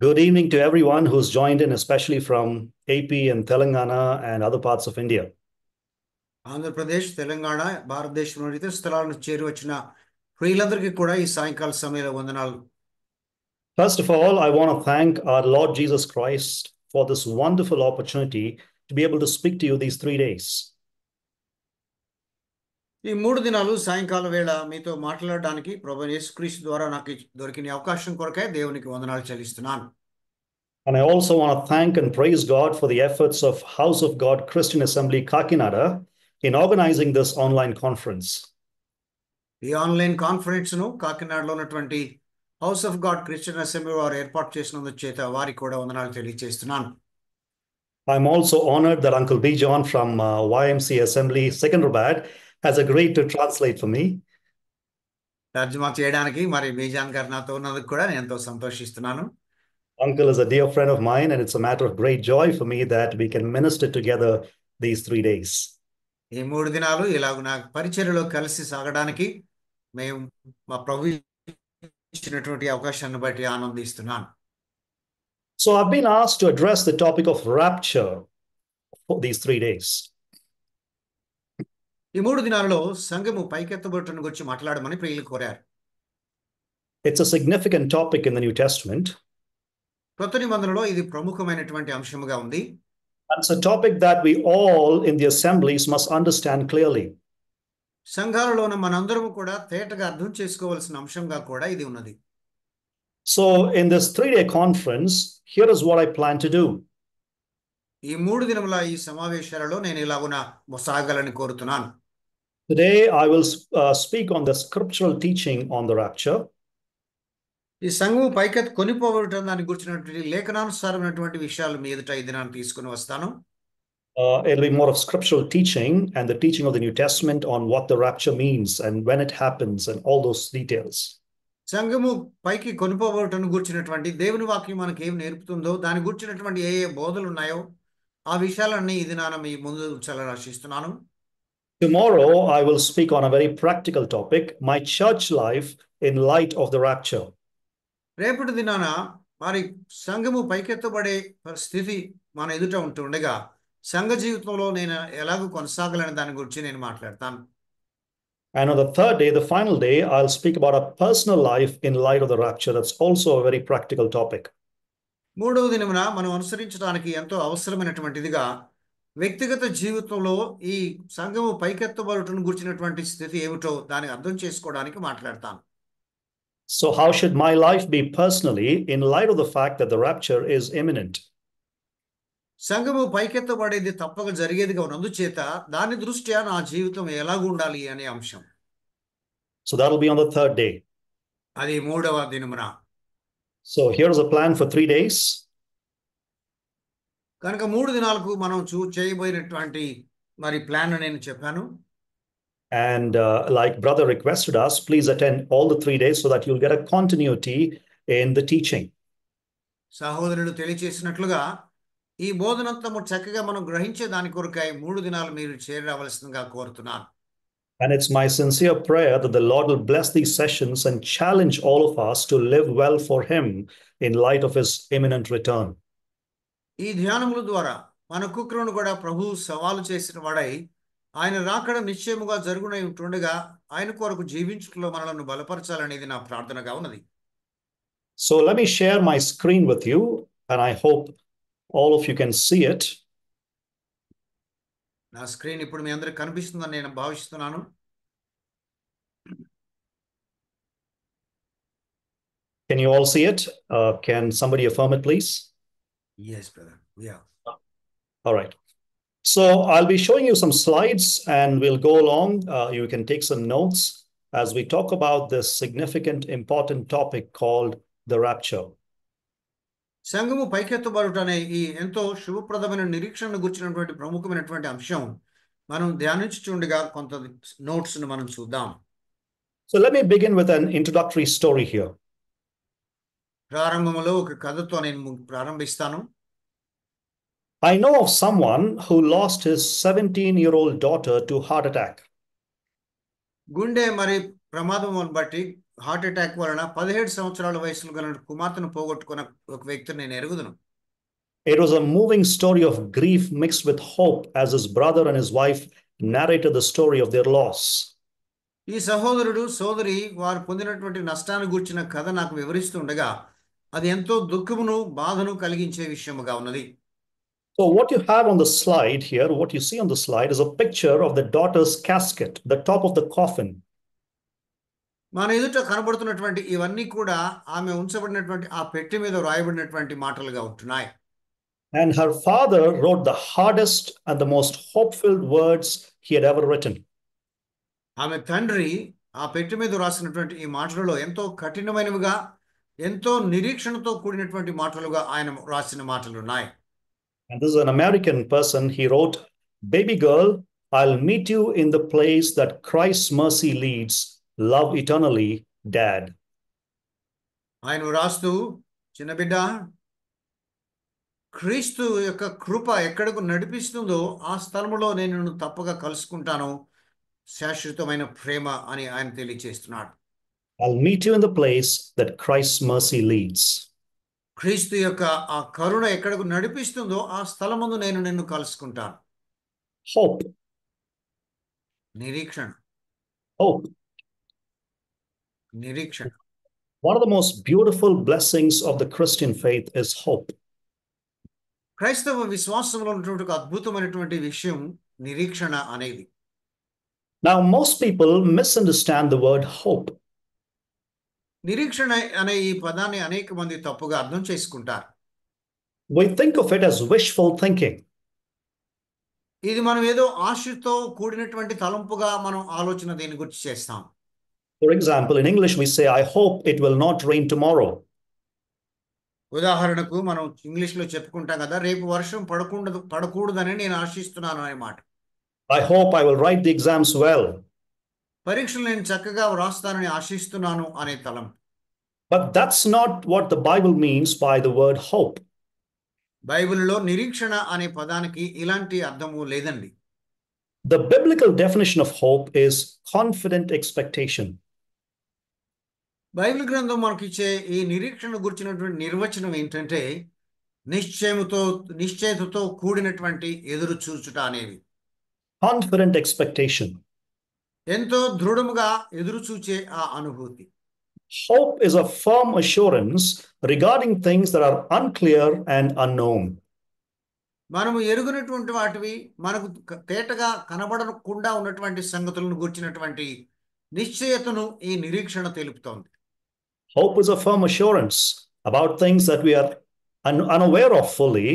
Good evening to everyone who's joined in, especially from AP and Telangana and other parts of India. Andhra Pradesh, Telangana, భారతదేశంలోని ఇతర స్థలాల నుంచి చేరి వచ్చిన ప్రియులందరికీ కూడా ఈ సాయంకాల సమయంలో వందనాలు. First of all, I want to thank our Lord Jesus Christ for this wonderful opportunity to be able to speak to you these 3 days. ఈ 3 దినాలు సాయంకాల వేళ మీతో మాట్లాడడానికి ప్రభువైన యేసుక్రీస్తు ద్వారా నాకు దొరికిన అవకాశం కొరకై దేవునికి వందనాలు చెల్లిస్తున్నాను. And I also want to thank and praise God for the efforts of House of God Christian Assembly Kakinada in organizing this online conference. ఈ ఆన్లైన్ కాన్ఫరెన్స్ ను కాకినాడలో ఉన్నటువంటి house of God Christian assembly వారు ఏర్పాటు చేసినందుకు చేత వారికి కూడా వందనాలు తెలియజేస్తున్నాను. I'm also honored that Uncle B. John from YMC Assembly Secunderabad has agreed to translate for me. తర్జుమా చేయడానికి మరి బీజాన్ గారు నాతో ఉన్నందుకు కూడా నేను ఎంతో సంతోషిస్తున్నాను. Uncle is a dear friend of mine, and it's a matter of great joy for me that we can minister together these 3 days. ఈ 3 దినాలు ఇలాగ నాకు పరిచర్యలో కలిసి సాగడానికి మేము మా ప్రభు ఇచ్చినటువంటి అవకాశాన్ని బట్టి ఆనందిస్తున్నాను. So I've been asked to address the topic of rapture for these 3 days. ఈ 3 దినాలలో సంఘము పైకెత్తబడుటను గురించి మాట్లాడమని ప్రియులు కోరారు. It's a significant topic in the New Testament. కొత్త నిబంధనలో ఇది ప్రముఖమైనటువంటి అంశముగా ఉంది. It's a topic that we all in the assemblies must understand clearly. సంఘాలలో ఉన్న మనందరము కూడా తేటగా అర్థం చేసుకోవాల్సిన అంశంగా కూడా ఇది ఉన్నది. So in this 3-day conference, here is what I plan to do. ఈ 3 దినముల ఈ సమావేశాలలో నేను ఇలాగున సాగాలని కోరుతున్నాను. Today I will speak on the scriptural teaching on the rapture. ఈ సంఘము పైకెత్తి కొనిపోవటం దాని గురించినటువంటి లేఖనానుసారమైనటువంటి విషయాలు మీ ఎదుట ఈ దినాన్ని తీసుకుని వస్తాను. It'll be more of scriptural teaching and the teaching of the New Testament on what the rapture means and when it happens and all those details. సంఘము పైకి కొనిపోవటం గురించినటువంటి దేవుని వాక్యం మనకి ఏం నేర్పుతుందో దాని గురించినటువంటి ఏ ఏ బోధలు ఉన్నాయో ఆ విషయాలన్నీ ఈ దినాన మీ ముందు ఉంచాలని ఆశిస్తున్నాను. Tomorrow I will speak on a very practical topic, my church life in light of the rapture. రేపటి దినాన మరి సంఘము పైకెత్తబడే స్థితి మన ఎదుట ఉంటుండగా సంఘ జీవితంలో నేను ఎలాగో కొనసాగాలని దాని గురించి నేను మాట్లాడతాను. And on the third day, the final day, I'll speak about a personal life in light of the rapture. That's also a very practical topic. 3వ దినమున మనం అనుసరించడానికి ఎంతో అవసరమైనటువంటిదిగా వ్యక్తిగత జీవితంలో ఈ సంఘము పైకెత్తబడుటను గురించినటువంటి స్థితి ఏమిటో దాన్ని అర్థం చేసుకోవడానికి మాట్లాడతాను. So how should my life be personally in light of the fact that the rapture is imminent? సంఘము పైకెత్తబడేది తప్పక జరిగేదిగా ఉన్నందుచేత దాని దృష్ట్యా నా జీవితం ఎలాగ ఉండాలి అనే అంశం. So that'll be on the third day. అది 3వ దినమున. So here's a plan for 3 days. కనుక 3 దినాలకు మనం చేయబోయినటువంటి మరి ప్లాన్ నేను చెప్పాను. And like brother requested us, please attend all the 3 days so that you'll get a continuity in the teaching. సహోదరుడు తెలియజేసినట్లుగా ఈ బోధనంతము చక్కగా మనం గ్రహించే దాని కొరకై 3 దినాలు మీరు చేరవలసిందిగా కోరుతున్నాను. And it's my sincere prayer that the Lord will bless these sessions and challenge all of us to live well for him in light of his imminent return. ఈ ధ్యానముల ద్వారా మన కుక్రను కూడా ప్రభు సవాలు చేసిన వాడై ఆయన రాకడ నిశ్చయముగా జరుగునై ఉంటుండగా ఆయన కొరకు జీవించుటలో మనలను బలపరచాలనేది నా ప్రార్థనగా ఉన్నది. So let me share my screen with you, and I hope all of you can see it. నా స్క్రీన్ ఇప్పుడు మీ అందరికి కనిపిస్తుందని నేను భావిస్తున్నాను. Can you all see it? Can somebody affirm it, please? Yes, brother. Yeah. All right. So I'll be showing you some slides and we'll go along. You can take some notes as we talk about this significant, important topic called the rapture. సంఘము పైకెత్తబడుట అనే ఈ ఎంతో శుభప్రదమైన నిరీక్షణను గుర్చినటువంటి ప్రముఖమైనటువంటి అంశం మనం ధ్యానించుచుండగా కొంత notes ను మనం చూద్దాం. So let me begin with an introductory story here. ప్రారంభంలో ఒక కథతో నేను ప్రారంభిస్తాను. I know of someone who lost his 17-year-old daughter to heart attack. గుండె మరి ప్రమాదం బట్టి హార్ట్ అటాక్ వలన 17 సంవత్సరాల వయసులో గల కుమార్తెను పోగొట్టుకున్న ఒక వ్యక్తిని నేను ఎరుగుదును. It was a moving story of grief mixed with hope as his brother and his wife narrated the story of their loss. ఈ సహోదరుడు సోదరి వారు పొందినటువంటి నష్టాన్ని గూర్చిన కథ నాకు వివరిస్తుండగా అది ఎంతో దుఃఖమును బాధను కలిగించే విషయముగా ఉన్నది. So what you have on the slide here, what you see on the slide is a picture of the daughter's casket, the top of the coffin. మన ఎదుట కనబడుతున్నటువంటి ఇవన్నీ కూడా ఆమె ఉంచబడినటువంటి ఆ పెట్టి మీద వ్రాయబడినటువంటి మాటలుగా ఉంటున్నాయి. And her father wrote the hardest and the most hope-filled words he had ever written. ఆమె తండ్రి ఆ పెట్టి మీద రాసినటువంటి ఈ మాటలలో ఎంతో కఠినమైనవిగా ఎంతో నిరీక్షణతో కూడినటువంటి మాటలుగా ఆయన రాసిన మాటలు ఉన్నాయి. And this is an American person. He wrote, "Baby girl, I'll meet you in the place that Christ's mercy leads. Love eternally, Dad." ఆయన రాస్తూ, చిన్న బిడ్డ, క్రీస్తు యొక్క కృప ఎక్కడకు నడిపిస్తుందో ఆ స్థలములో నేను నిన్ను తప్పగా కలుసుకుంటాను, శాశ్వతమైన ప్రేమ అని ఆయన తెలియజేస్తున్నాడు. I'll meet you in the place that Christ's mercy leads. క్రీస్తు యొక్క ఆ కరుణ ఎక్కడకు నడిపిస్తుందో ఆ స్థలముందు నేను నిన్ను కలుసుకుంటాను. Hope. నిరీక్షణ. Hope. నిరీక్షణ. One of the most beautiful blessings of the Christian faith is hope. క్రైస్తవ విశ్వాసంలో ఉన్నటువంటి ఒక అద్భుతమైనటువంటి విషయం నిరీక్షణ అనేది. Now, most people misunderstand the word hope. నిరీక్షణ అనే ఈ పదాన్ని అనేక మంది తప్పుగా అర్థం చేసుకుంటారు. We think of it as wishful thinking. ఇది మనం ఏదో ఆశతో కూడినటువంటి తలంపుగా మనం ఆలోచన దీని గురించి చేస్తాం. For example, in English we say, "I hope it will not rain tomorrow." ఉదాహరణకు మనం ఇంగ్లీష్లో చెప్పుకుంటాం కదా, రేపు వర్షం పడకూడదని నేను ఆశిస్తున్నాను అనే మాట. I hope I will write the exams well. పరీక్షలు నేను చక్కగా వ్రాస్తానని ఆశిస్తున్నాను అనే తలం. But that's not what the Bible means by the word hope. బైబిల్లో నిరీక్షణ అనే పదానికి ఇలాంటి అర్థము లేదండి. The biblical definition of hope is confident expectation. Bible గ్రంథం మనకిచ్చే ఈ నిరీక్షణ గురించినటువంటి నిర్వచనం ఏంటంటే నిశ్చయతతో కూడినటువంటి ఎదురు చూచుట అనేది. Confident expectation. ఎంతో దృఢముగా ఎదురు చూచే ఆ అనుభూతి. Hope is a firm assurance regarding things that are unclear and unknown. మనము ఎరుగునటువంటి వాటివి, మనకు తేటగా కనబడకుండా ఉన్నటువంటి సంగతులను గుర్చినటువంటి నిశ్చయతను ఈ నిరీక్షణ తెలుపుతోంది. Hope is a firm assurance about things that we are unaware of fully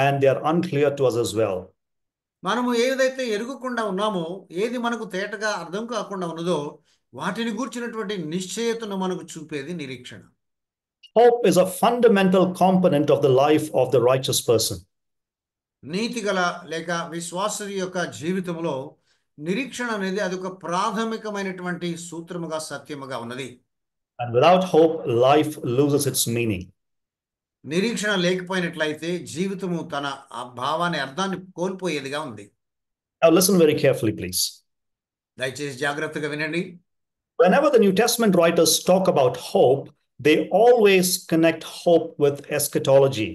and they are unclear to us as well. మనము ఏదైతే ఎరుగుకుండా ఉన్నామో, ఏది మనకు తేటగా అర్థం కాకుండా ఉన్నదో వాటిని గూర్చినటువంటి నిశ్చయతను మనకు చూపేది నిరీక్షణ. Hope is a fundamental component of the life of the righteous person. నీతిగల లేక విశ్వాస యొక్క జీవితంలో నిరీక్షణ అనేది అదొక ప్రాథమికమైనటువంటి సూత్రముగా సత్యముగా ఉన్నది. And without hope, life loses its meaning. నిరీక్షణ లేకపోయినట్లయితే జీవితము తన ఆ భావాన్ని అర్థాన్ని కోల్పోయేదిగా ఉంది. Now listen very carefully, please. దయచేసి జాగ్రత్తగా వినండి. Whenever the New Testament writers talk about hope, they always connect hope with eschatology.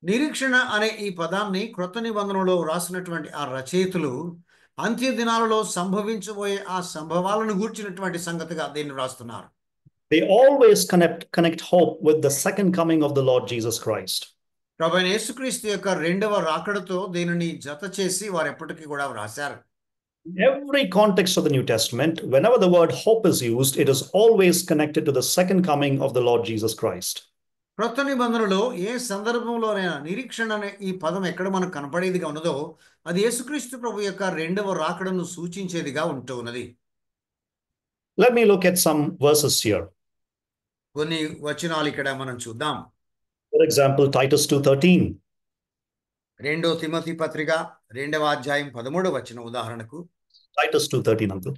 నిరీక్షణ అనే ఈ పదాన్ని క్రొత్త నిబంధనలో రాసినటువంటి ఆ రచయితలు అంత్య దినాలలో సంభవించబోయే ఆ సంభవాలను గూర్చినటువంటి సంగతిగా దీన్ని రాస్తున్నారు. They always connect hope with the second coming of the Lord Jesus Christ. ప్రభువైన యేసుక్రీస్తు యొక్క రెండవ రాకడతో దీనిని జత చేసి వారు ఎప్పటికీ కూడా రాశారు. In every context of the New Testament, whenever the word hope is used, it is always connected to the second coming of the Lord Jesus Christ. క్రొత్త నిబంధనలో ఏ సందర్భంలోనైనా నిరీక్షణ అనే ఈ పదం ఎక్కడ మనకు కనపడేదిగా ఉన్నదో అది యేసుక్రీస్తు ప్రభు యొక్క రెండవ రాకడను సూచించేదిగా ఉంటూ ఉన్నది. Let me look at some verses here. కొన్ని వచనాలు ఇక్కడ మనం చూద్దాం. For example, Titus 2:13. రెండో తిమోతి పత్రిక 2వ అధ్యాయం 13వ వచనం ఉదాహరణకు. Titus 2:13, uncle.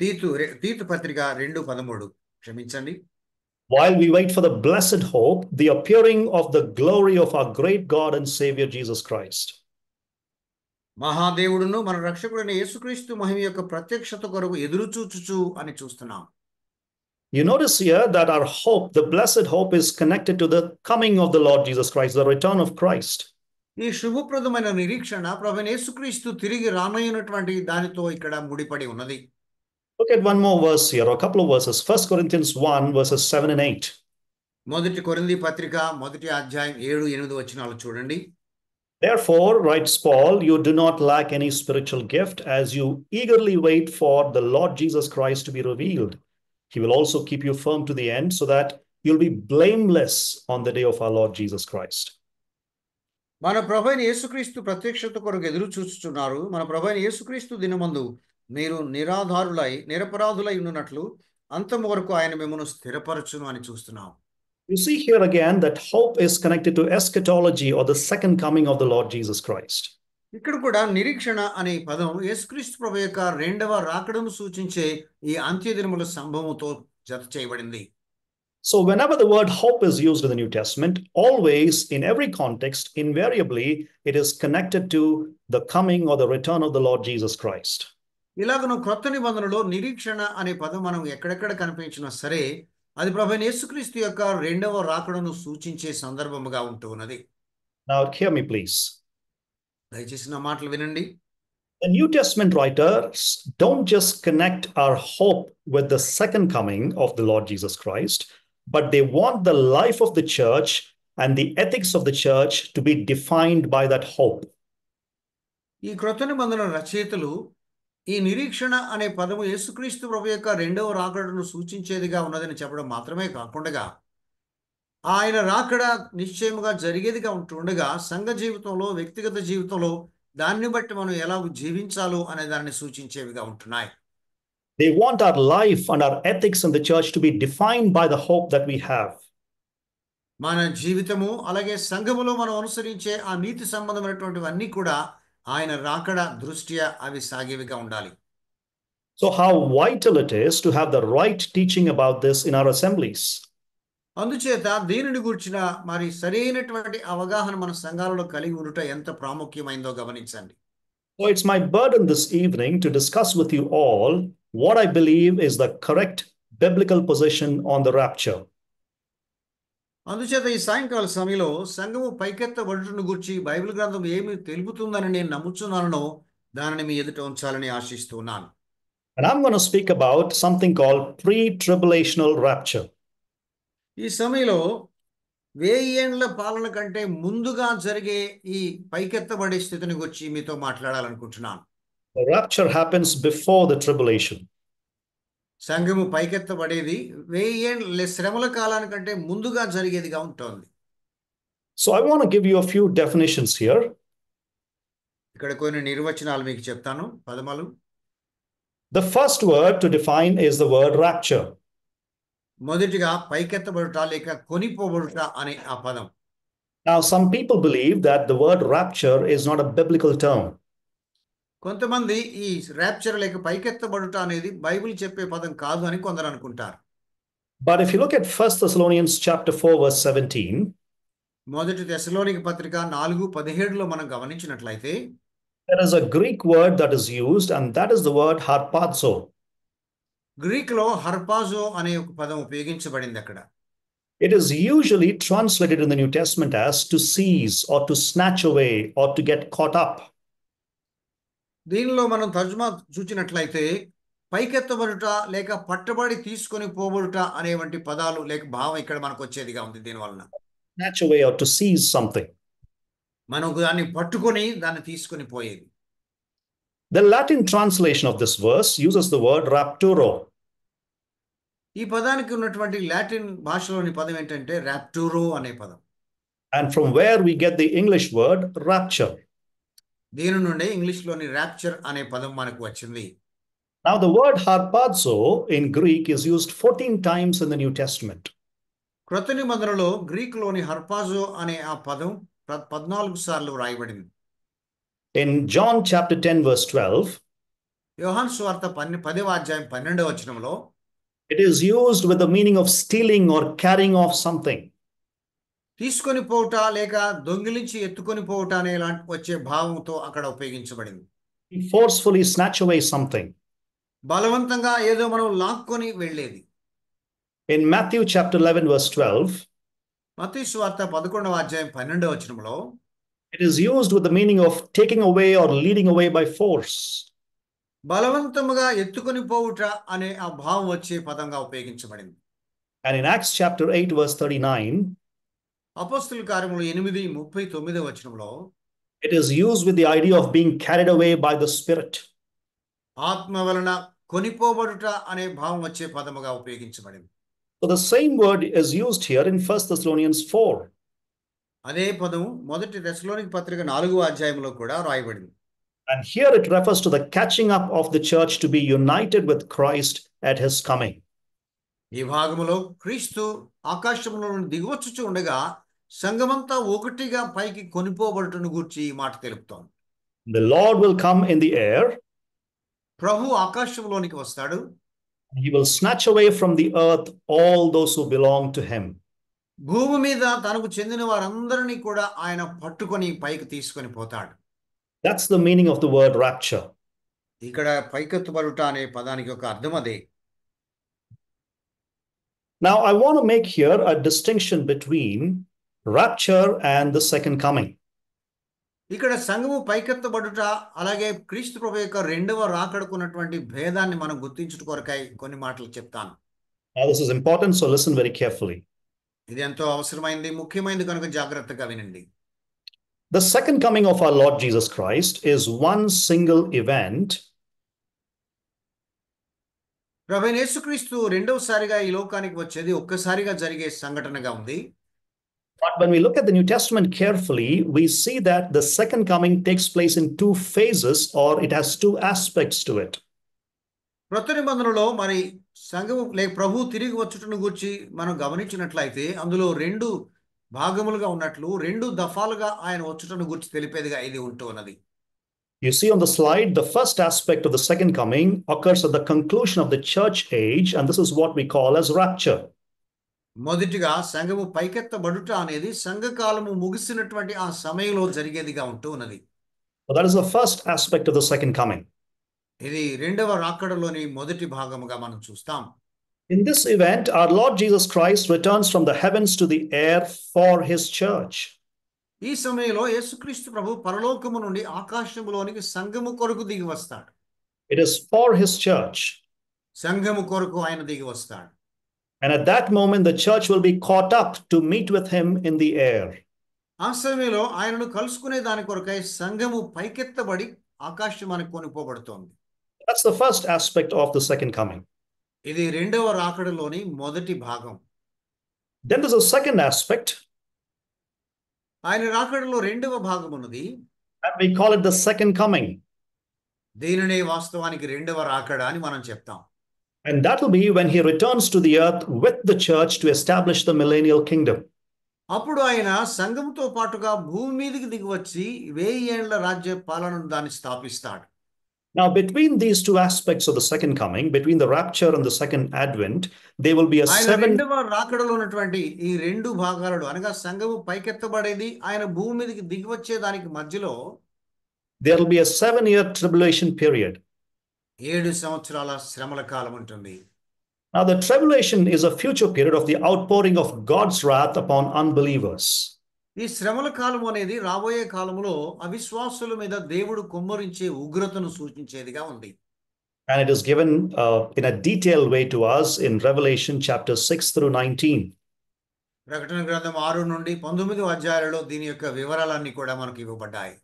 తీతు పత్రిక 2:13. క్షమించండి. While we wait for the blessed hope, the appearing of the glory of our great God and Savior Jesus Christ. మహాదేవుడును మన రక్షకుడైన యేసుక్రీస్తు మహిమ యొక్క ప్రత్యక్షత కొరకు ఎదురు చూచుచు అని చూస్తున్నాం. You notice here that our hope, the blessed hope, is connected to the coming of the Lord Jesus Christ, the return of Christ. ఈ శుభప్రదమైన నిరీక్షణ ప్రభువైన యేసుక్రీస్తు తిరిగి రానయ్యున్నటువంటి దానితో ఇక్కడ ముడిపడి ఉన్నది. Look at one more verse here, or a couple of verses. 1 Corinthians 1, verses 7 and 8. మొదటి కొరింథీ పత్రిక 1వ అధ్యాయం 7-8 వచనాలు చూడండి. Therefore, writes Paul, you do not lack any spiritual gift as you eagerly wait for the Lord Jesus Christ to be revealed. He will also keep you firm to the end so that you'll be blameless on the day of our Lord Jesus Christ. మన ప్రభువైన యేసుక్రీస్తు ప్రత్యక్షత కొరకు ఎదురు చూస్తున్నారు. మన ప్రభువైన యేసుక్రీస్తు దినమందు మీరు నిరపరాధులై ఉన్నట్లు అంతము వరకు ఆయన మిమ్మల్ని స్థిరపరచును అని చూస్తున్నాం. You see here again that hope is connected to eschatology, or the second coming of the Lord Jesus Christ. ఇక్కడ కూడా నిరీక్షణ అనే పదం యేసుక్రీస్తు ప్రభు యొక్క రెండవ రాకడను సూచించే ఈ అంత్యదినముల సంభవముతో జత చేయబడింది. So whenever the word hope is used in the New Testament, always, in every context, invariably, it is connected to the coming or the return of the Lord Jesus Christ. ఇలాగను క్రొత్త నిబంధనలో నిరీక్షణ అనే పదం మనం ఎక్కడెక్కడ కనిపించినా సరే అది ప్రభువైన యేసుక్రీస్తు యొక్క రెండవ రాకడను సూచించే సందర్భముగా ఉంటూ ఉన్నది. Now hear me please. దయచేసి నా మాటలు వినండి. The New Testament writers don't just connect our hope with the second coming of the Lord Jesus Christ, but they want the life of the church and the ethics of the church to be defined by that hope. ఈ క్రొత్త నిబంధన రచయితలు ఈ నిరీక్షణ అనే పదము యేసుక్రీస్తు ప్రభు యొక్క రెండవ రాకడను సూచించేదిగా ఉన్నదని చెప్పడం మాత్రమే కాకుండా ఆయన రాకడ నిశ్చయముగా జరిగేదిగా ఉంటుండగా సంఘ జీవితంలో, వ్యక్తిగత జీవితంలో దాన్ని బట్టి మనం ఎలా జీవించాలో అనే దాన్ని సూచించేవిగా ఉంటున్నాయి. They want our life and our ethics in the church to be defined by the hope that we have. మన జీవితము అలాగే సంఘములో మనం అనుసరించే ఆ నీతి సంబంధమైనటువంటివన్నీ కూడా ఆయన రాకడ దృష్ట్యా అవి సాగేవిగా ఉండాలి. So how vital it is to have the right teaching about this in our assemblies. అందుచేత దీనిని గురించిన మరి సరైనటువంటి అవగాహన మన సంఘాలలో కలిగి ఉండుట ఎంత ప్రాముఖ్యమైందో గమనించండి. So it's my burden this evening to discuss with you all what I believe is the correct biblical position on the rapture. అందుచేత ఈ సాయంకాల సమయంలో సంఘము పైకెత్తబడుటను గురించి బైబిల్ గ్రంథం ఏమి తెలుపుతుందని నేను నమ్ముచున్నానో దానిని మీ ఎదుట ఉంచాలని ఆశిస్తున్నాను. And I'm going to speak about something called pre-tribulational rapture. ఈ సమయంలో 1000 ఏండ్ల పాలన కంటే ముందుగా జరిగే ఈ పైకెత్తబడే స్థితిని గురించి మీతో మాట్లాడాలనుకుంటున్నాను. The rapture happens before the tribulation. సంఘము పైకెత్తబడేది 1000 ఏండ్ల శ్రమల కాలానికంటే ముందుగా జరిగేదిగా ఉంటుంది. So I want to give you a few definitions here. ఇక్కడ కొన్ని నిర్వచనాలు మీకు చెప్తాను, పదములు. The first word to define is the word rapture. మొదటిగా పైకెత్తబడుట లేక కొనిపోబడుట అనే ఆ పదం. Now some people believe that the word rapture is not a biblical term. కొంతమంది ఈ ర్యాప్చర్ లేక పైకెత్తబడుట అనేది బైబిల్ చెప్పే పదం కాదు అని కొందరు అనుకుంటారు. But if you look at 1 Thessalonians chapter 4 verse 17, మొదటి తెస్సలోనిక పత్రిక 4:17లో మనం గమనించినట్లయితే there is a Greek word that is used, and that is the word harpazo. Greek లో హర్పాజో అనే ఒక పదం ఉపయోగించబడింది అక్కడ. It is usually translated in the New Testament as to seize or to snatch away or to get caught up. దీనిలో మనం తర్జుమా చూచినట్లయితే పైకెత్తబడుట లేక పట్టబడి తీసుకొని పోబడుట అనే వంటి పదాలు లేక భావం ఇక్కడ మనకు వచ్చేదిగా ఉంది. దీని వలన Snatch away or to seize something. మనం దాన్ని పట్టుకొని దాన్ని తీసుకొని పోయేది. The Latin translation of this verse uses the word rapturo. ఈ పదానికి ఉన్నటువంటి లాటిన్ భాషలోని పదం ఏంటంటే రాప్టూరో అనే పదం. And from where we get the English word rapture. దీని నుండి ఇంగ్లీష్లోని ర్యాప్చర్ అనే పదం మనకు వచ్చింది. Now the word harpazo in Greek is used 14 times in the New Testament. క్రొత్త నిబంధనలో గ్రీకులోని హర్పాజో అనే ఆ పదం 14 సార్లు రాయబడింది. In John chapter 10 verse 12, యోహాను సువార్త 10వ అధ్యాయం 12వ వచనంలో it is used with the meaning of stealing or carrying off something. తీసుకొని పోవుట లేక దొంగిలించి ఎత్తుకొని పోవుట అనే వచ్చే భావంతో అక్కడ ఉపయోగించబడింది. Forcefully snatch away something. బలవంతంగా ఏదో మనం లాక్కొని వెళ్ళేది. In Matthew chapter 11, verse 12, మత్తయి సువార్త 11వ అధ్యాయం 12వ వచనంలో it is used with the meaning of taking away or leading away by force. బలవంతముగా ఎత్తుకొని పోవుట అనే ఆ భావం వచ్చే పదంగా ఉపయోగించబడింది. And in Acts chapter 8, verse 39, అపోస్తలుల కార్యములు 8:39వ వచనంలో it is used with the idea of being carried away by the Spirit. ఆత్మ వలన కొనిపోబడుట అనే భావం వచ్చే పదముగా ఉపయోగించబడింది. So the same word is used here in 1 Thessalonians 4. అదే పదం మొదటి తెస్సలోనిక పత్రిక 4వ అధ్యాయంలో కూడా రాయబడింది. And here it refers to the catching up of the church to be united with Christ at his coming. ఈ భాగములో క్రీస్తు ఆకాశములో నుండి దిగివచ్చుచు ఉండగా సంఘమంతా ఒకటిగా పైకి కొనిపోబడుటను గూర్చి ఈ మాట తెలుపుతోంది. The Lord will come in the air. ప్రభు ఆకాశంలోనికి వస్తాడు. He will snatch away from the earth all those who belong to him. భూమి మీద తనకు చెందిన వారందరినీ కూడా ఆయన పట్టుకొని పైకి తీసుకొని పోతాడు. That's the meaning of the word rapture. ఇక్కడ పైకెత్తబడుట అనే పదానికి ఒక అర్థం అదే. Now, I want to make here a distinction between rapture and the second coming. ఇక్కడ సంఘము పైకెత్తబడుట అలాగే క్రీస్తు ప్రభు యొక్క రెండవ రాకడకున్నటువంటి భేదాన్ని మనం గుర్తించుట కొరకై కొన్ని మాటలు చెప్తాను. Now, this is important, so listen very carefully. ఇది ఎంతో అవసరమైంది, ముఖ్యమైనది కనుక జాగ్రత్తగా వినండి. The second coming of our Lord Jesus Christ is one single event. ప్రభువైన యేసుక్రీస్తు రెండవసారిగా ఈ లోకానికి వచ్చేది ఒక్కసారిగా జరిగే సంఘటనగా ఉంది. But when we look at the New Testament carefully, we see that the second coming takes place in two phases, or it has two aspects to it. క్రొత్త నిబంధనలో మరి సంఘము లేక ప్రభు తిరిగి వచ్చుటను గురించి మనం గమనించినట్లయితే అందులో రెండు భాగములుగా ఉన్నట్లు రెండు దఫాలుగా ఆయన వచ్చుటను గురించి తెలిపేదిగా ఇది ఉంటూ ఉన్నది. You see on the slide, the first aspect of the second coming occurs at the conclusion of the church age, and this is what we call as rapture. మొదటిగా సంఘము పైకెత్తబడుట అనేది సంఘకాలము ముగిసినటువంటి ఆ సమయంలో జరిగేదిగా ఉంటూ ఉన్నది. So that is the first aspect of the second coming. ఇది రెండవ రాకడలోని మొదటి భాగముగా మనం చూస్తాం. In this event, our Lord Jesus Christ returns from the heavens to the air for his church. ఈ సమయంలో యేసుక్రీస్తు ప్రభు పరలోకము నుండి ఆకాశములోనికి సంఘము కొరకు దిగి వస్తాడు. It is for his church. సంఘము కొరకు ఆయన దిగి వస్తాడు. And at that moment, the church will be caught up to meet with him in the air. ఆ సమయంలో ఆయనను కలుసుకునే దాని కొరకై సంఘము పైకెత్తబడి ఆకాశమానికి కొనిపోబడుతోంది. That's the first aspect of the second coming. ఇది రెండవ రాకడలోని మొదటి భాగం. Then there's a second aspect, ఆయన రాకడలో రెండవ భాగం ఉన్నది. and we call it the second coming. దీనినే వాస్తవానికి రెండవ రాకడ అని మనం చెప్తాం. And that will be when he returns to the earth with the church to establish the millennial kingdom. అప్పుడు ఆయన సంఘంతో పాటుగా భూమి మీదకి దిగి వచ్చి 1000 ఏళ్ల రాజ్య పాలనను దాన్ని స్థాపిస్తాడు. Now, between these two aspects of the second coming, between the rapture and the second advent, there will be a ఆయన 7. రెండవ రాకడలో ఉన్నటువంటి ఈ రెండు భాగాలు అనగా సంఘము పైకెత్తబడేది ఆయన భూమి మీదకి దిగి వచ్చే దానికి మధ్యలో There will be a 7-year tribulation period. 7 సంవత్సరాల శ్రమల కాలం ఉంటుంది. Now, the tribulation is a future period of the outpouring of God's wrath upon unbelievers. ఈ శ్రమల కాలం అనేది రాబోయే కాలంలో అవిశ్వాసుల మీద దేవుడు కుమ్మరించే ఉగ్రతను సూచించేదిగా ఉంది. And it is given in a detailed way to us in Revelation chapter 6 through 19. ప్రకటన గ్రంథం 6 నుండి 19 అధ్యాయాలలో దీని యొక్క వివరాలన్నీ కూడా మనకు ఇవ్వబడ్డాయి.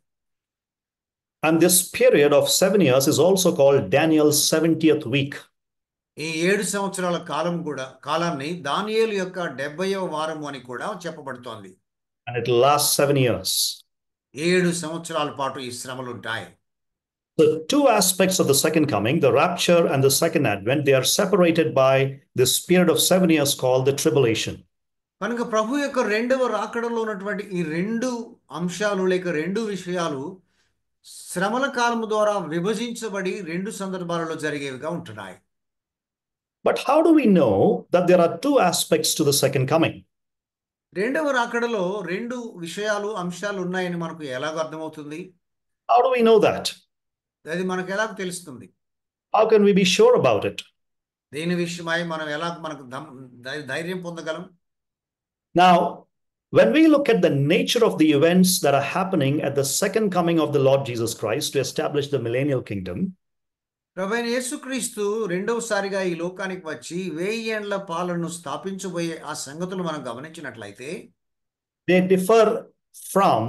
And this period of 7 years is also called Daniel's 70th week. ఈ 7 సంవత్సరాల కాలాన్ని దానియేలు యొక్క 70వ వారము అని కూడా చెప్పబడుతోంది. And it lasts 7 years. 7 సంవత్సరాల పాటు ఈ శ్రమలు ఉంటాయి. The two aspects of the second coming, the rapture and the second advent, they are separated by this period of 7 years called the tribulation. కనుక ప్రభు యొక్క రెండవ రాకడలో ఉన్నటువంటి ఈ రెండు అంశాలు లేక రెండు విషయాలు శ్రమల కాలము ద్వారా విభజించబడి రెండు సందర్భాలలో జరిగేవిగా ఉంటున్నాయి. But how do we know that there are two aspects to the second coming? రెండవ రాకడలో రెండు విషయాలు అంశాలు ఉన్నాయని మనకు ఎలాగ అర్థమవుతుంది? How do we know that? అది మనకు ఎలాగ తెలుస్తుంది? How can we be sure about it? దీని విషయమై మనం ఎలా మనకు ధైర్యం పొందగలం? Now, when we look at the nature of the events that are happening at the second coming of the Lord Jesus Christ to establish the millennial kingdom, ప్రభువైన యేసుక్రీస్తు రెండవసారిగా ఈ లోకానికి వచ్చి 1000 ఏండ్ల పాలనను స్థాపించబోయే ఆ సంగతులు మనం గమనించినట్లయితే they differ from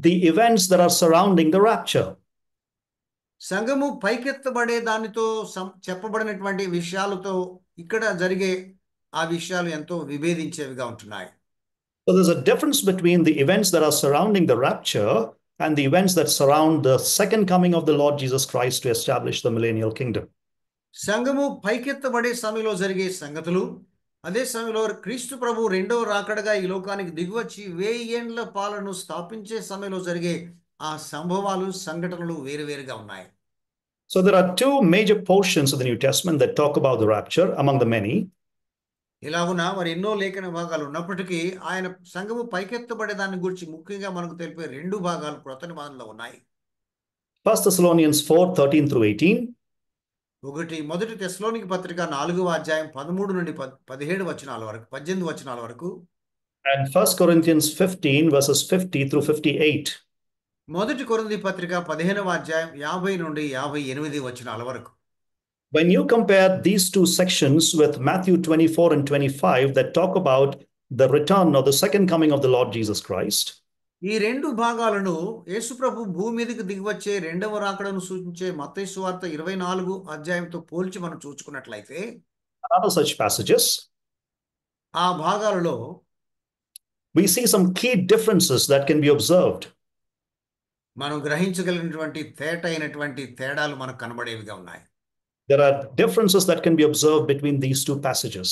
the events that are surrounding the rapture. సంఘము పైకెత్తబడే దానితో చెప్పబడినటువంటి విషయాలతో ఇక్కడ జరిగే ఆ విషయాలు ఎంతో విభేదించేవిగా ఉంటున్నాయి. So there's a difference between the events that are surrounding the rapture and the events that surround the second coming of the Lord Jesus Christ to establish the millennial kingdom. సంఘము పైకెత్తబడే సమయంలో జరిగే సంగతులు, అదే సమయంలో క్రీస్తు ప్రభు రెండవ రాకడగా ఈ లోకానికి దిగివచ్చి 1000 ఏండ్ల పాలనను స్థాపించే సమయంలో జరిగే ఆ సంభవాలు, సంఘటనలు వేరువేరుగా ఉన్నాయి. So there are two major portions of the New Testament that talk about the rapture among the many. ఇలాగున మరి ఎన్నో లేఖన భాగాలు ఉన్నప్పటికీ ఆయన సంఘము పైకెత్తబడే దాని గురించి ముఖ్యంగా మనకు తెలిపే 2 భాగాలు క్రొత్త నిబంధనలో ఉన్నాయి. 1 Thessalonians 4:13 through 18. మొదటి తెస్సలోనిక పత్రిక 4వ అధ్యాయం 13 నుండి 17 వచనాల వరకు 18 వచనాల వరకు. And 1 Corinthians 15 verses 50 through 58. మొదటి కొరింథీ పత్రిక 15వ అధ్యాయం 50 నుండి 58 వచనాల వరకు. When you compare these two sections with Matthew 24 and 25 that talk about the return or the second coming of the Lord Jesus Christ, ఈ 2 భాగాలను యేసుప్రభు భూమి మీదకి దిగివచ్చే రెండవ రాకడను సూచించే మత్తయి సువార్త 24 అధ్యాయంతో పోల్చి మనం చూసుకున్నట్లయితే other such passages, ఆ భాగాలలో we see some key differences that can be observed. మనం గ్రహించగలిగినటువంటి తేటైనటువంటి తేడాలు మనకు కనబడేవిగా ఉన్నాయి. There are differences that can be observed between these two passages.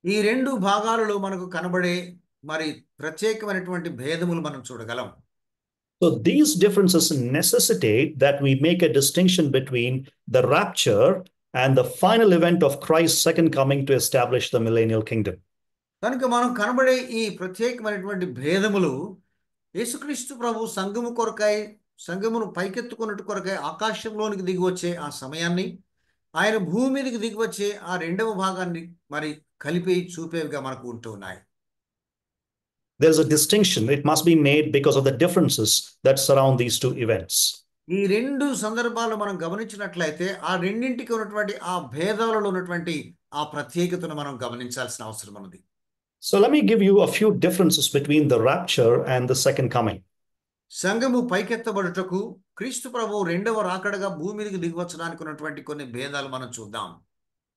ఈ 2 భాగాలలో మనకు కనబడే మరి ప్రత్యేకమైనటువంటి భేదములు మనం చూడగలం. So these differences necessitate that we make a distinction between the rapture and the final event of Christ's second coming to establish the millennial kingdom. కనుక మనం కనబడే ఈ ప్రత్యేకమైనటువంటి భేదములు యేసుక్రీస్తు ప్రభు సంఘము కొరకై సంఘమును పైకెత్తుకున్నట్టు కొరకై ఆకాశంలోనికి దిగివచ్చే ఆ సమయాన్ని, ఆయన భూమి మీదకి దిగివచ్చే ఆ రెండవ భాగాన్ని మరి కలిపి చూపేవిగా మనకు ఉంటూ ఉన్నాయి. There's a distinction. It must be made because of the differences that surround these two events. ఈ 2 సందర్భాలు మనం గమనించినట్లయితే ఆ రెండింటికి ఉన్నటువంటి ఆ భేదాలలో ఉన్నటువంటి ఆ ప్రత్యేకతను మనం గమనించాల్సిన అవసరం ఉన్నది. So let me give you a few differences between the rapture and the second coming. సంఘము పైకెత్తబడుటకు క్రీస్తు ప్రభు రెండవ రాకడగా భూమి మీదకి దిగివచ్చడానికి ఉన్నటువంటి కొన్ని భేదాలు మనం చూద్దాం.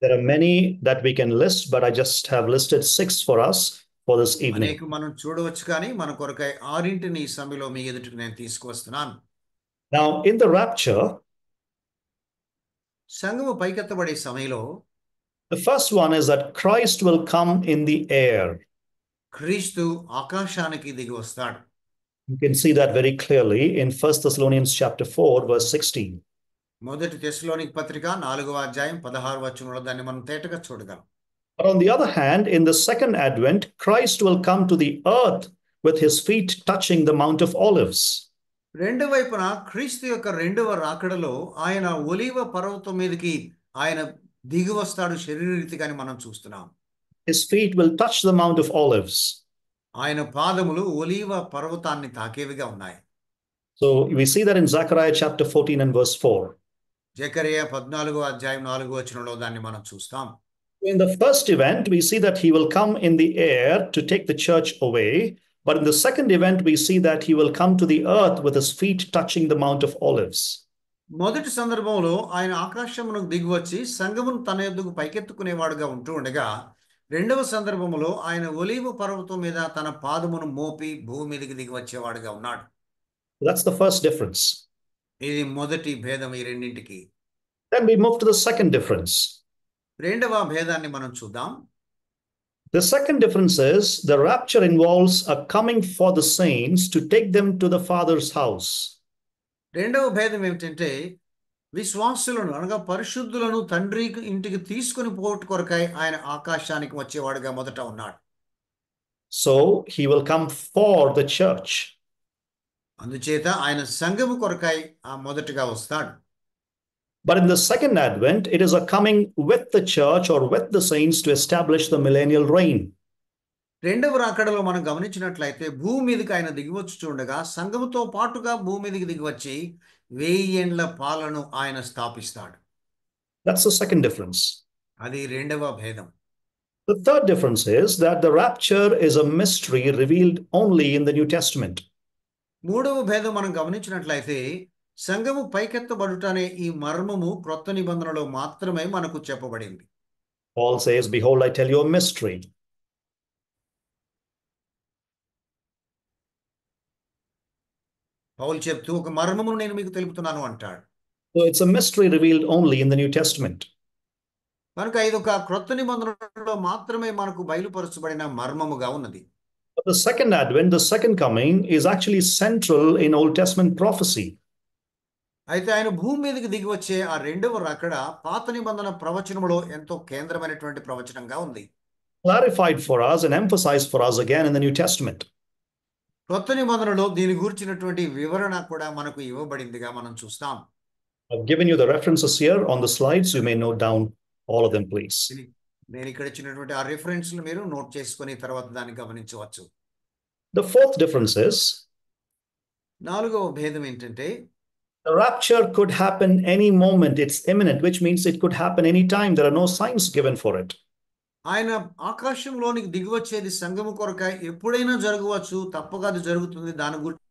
There are many that we can list, but I just have listed 6 for us for this evening. అనేక మనం చూడవచ్చు కానీ మన కొరకై 6 ఈ సమయంలో మీ ఎదుటికి నేను తీసుకువస్తున్నాను. Now, in the rapture, సంఘము పైకెత్తబడే సమయంలో the first one is that Christ will come in the air. క్రీస్తు ఆకాశానికి దిగి వస్తాడు. You can see that very clearly in 1 Thessalonians chapter 4, verse 16. మొదటి తెస్సలోనిక పత్రిక 4వ అధ్యాయం 16 వచనంలో దాన్ని మనం తేటగా చూడగలం. But on the other hand, in the second advent, Christ will come to the earth with his feet touching the Mount of Olives. రెండవ వైపున క్రీస్తు యొక్క రెండవ రాకడలో ఆయన ఒలీవ పర్వతం మీదకి ఆయన దిగి వస్తాడు శరీరరీతిగాని మనం చూస్తున్నాం. His feet will touch the Mount of Olives. ఆయన పాదములు ఒలీవ పర్వతాన్ని తాకేవిగా ఉన్నాయి. So we see that in Zechariah chapter 14 and verse 4. Zechariah 14వ అధ్యాయం 4వ వచనంలో దాన్ని మనం చూస్తాం. In the first event, we see that he will come in the air to take the church away. But in the second event, we see that he will come to the earth with his feet touching the Mount of Olives. మొదటి సందర్భంలో ఆయన ఆకాశమునకు దిగివచ్చి సంఘమును తన యొద్దకు పైకెత్తుకునేవాడుగా ఉంటూ ఉండగా, రెండవ సందర్భంలో ఆయన ఒలీవ పర్వతం మీద తన పాదమును మోపి భూమి మీదకి దిగి వచ్చేవాడుగా ఉన్నాడు. That's the first difference. ఇది మొదటి భేదం ఈ రెండింటికి. Then we move to the second difference. రెండవ భేదాన్ని మనం చూద్దాం. The second difference is the rapture involves a coming for the saints to take them to the Father's house. రెండవ భేదం ఏమిటంటే విశ్వాసులను అనగా పరిశుద్ధులను తండ్రి ఇంటికి తీసుకుని పోవట కొరకై ఆయన ఆకాశానికి వచ్చేవాడుగా మొదట ఉన్నాడు. So he will come for the church. అందుచేత ఆయన సంఘము కొరకై ఆ మొదటగా వస్తాడు. But in the second advent, it is a coming with the church or with the saints to establish the millennial reign. రెండవ రాకడలో మనం గమనించినట్లయితే భూమి మీదకి ఆయన దిగివచ్చుచుండగా సంఘముతో పాటుగా భూమి మీదకి దిగివచ్చి 1000 ఏండ్ల పాలన ఆయన స్థాపిస్తాడు. That's the second difference. అది రెండవ భేదం. The third difference is that the rapture is a mystery revealed only in the New Testament. మూడవ భేదం మనం గమనించినట్లయితే సంఘము పైకెత్తబడుట అనే ఈ మర్మము క్రొత్త నిబంధనలో మాత్రమే మనకు చెప్పబడింది. Paul says, "Behold, I tell you a mystery." పౌలు చెప్తూ ఒక మర్మమును నేను మీకు తెలుపుతున్నాను అంటాడు. So it's a mystery revealed only in the New Testament. కనుక ఇది ఒక క్రొత్త నిబంధనలో మాత్రమే మనకు బయలుపరచబడిన మర్మముగా ఉన్నది. But the second advent, the second coming, is actually central in Old Testament prophecy. అయితే ఆయన భూమి మీదకి దిగి వచ్చే ఆ రెండవ రాకడ పాత నిబంధన ప్రవచనములో ఎంతో కేంద్రమైనటువంటి ప్రవచనంగా ఉంది. Clarified for us and emphasized for us again in the New Testament. కొత్త నిబంధనలో దీని గురించినటువంటి వివరణ కూడా మనకు ఇవ్వబడిందిగా మనం చూస్తాం. I've given you the references here on the slides. You may note down all of them, please. నేను ఇక్కడ ఇచ్చినటువంటి ఆ రిఫరెన్స్లు మీరు నోట్ చేసుకొని తర్వాత దాన్ని గమనించవచ్చు. The fourth difference is నాలుగవ భేదం ఏంటంటే the rapture could happen any moment. It's imminent, which means it could happen any time. There are no signs given for it. ఆయన ఆకాశంలోనికి దిగివచ్చేది సంఘము కొరకై ఎప్పుడైనా జరగవచ్చు, తప్పక అది జరుగుతుంది. దాని గురించి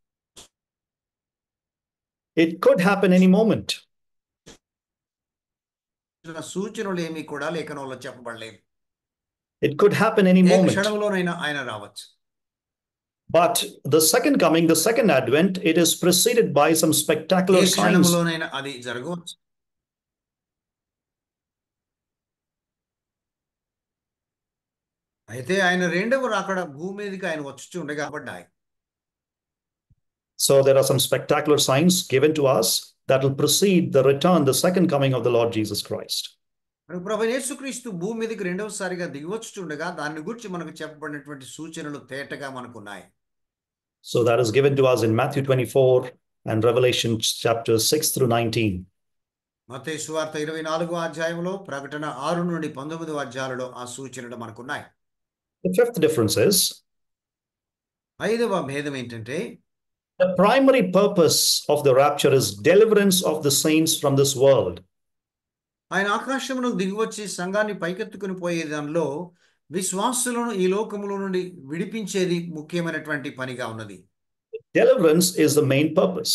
It could happen any moment. సూచనలు ఏమీ కూడా లేఖనంలో చెప్పబడలేదు. It could happen any A moment. క్షణంలోనైనా ఆయన రావచ్చు. But the second coming, the second advent, it is preceded by some spectacular A signs. క్షణంలోనైనా అది జరగవచ్చు. అయితే ఆయన రెండవ రాకడ భూమి మీదకి ఆయన వచ్చి ఉండగా పడ్డాయి. So there are some spectacular signs given to us that will precede the return, the second coming of the Lord Jesus Christ. ప్రభువైన యేసుక్రీస్తు భూమి మీదకి రెండవసారిగా దిగివచ్చుండగా దాని గురించి మనకు చెప్పబడినటువంటి సూచనలు తేటగా మనకు ఉన్నాయి. So that is given to us in Matthew 24 and Revelation chapters 6 through 19. మత్తయి సువార్త 24వ అధ్యాయంలో ప్రకటన 6 నుండి 19వ అధ్యాయాలలో ఆ సూచనలు మనకున్నాయి. The fifth difference is ఐదవ భేదం ఏంటంటే the primary purpose of the rapture is deliverance of the saints from this world. ఆయన ఆకాశమును దిగివచ్చి సంఘాన్ని పైకెత్తుకుని పోయే దానిలో విశ్వాసులను ఈ లోకములో నుండి విడిపించేది ముఖ్యమైనటువంటి పనిగా ఉన్నది. Deliverance is the main purpose.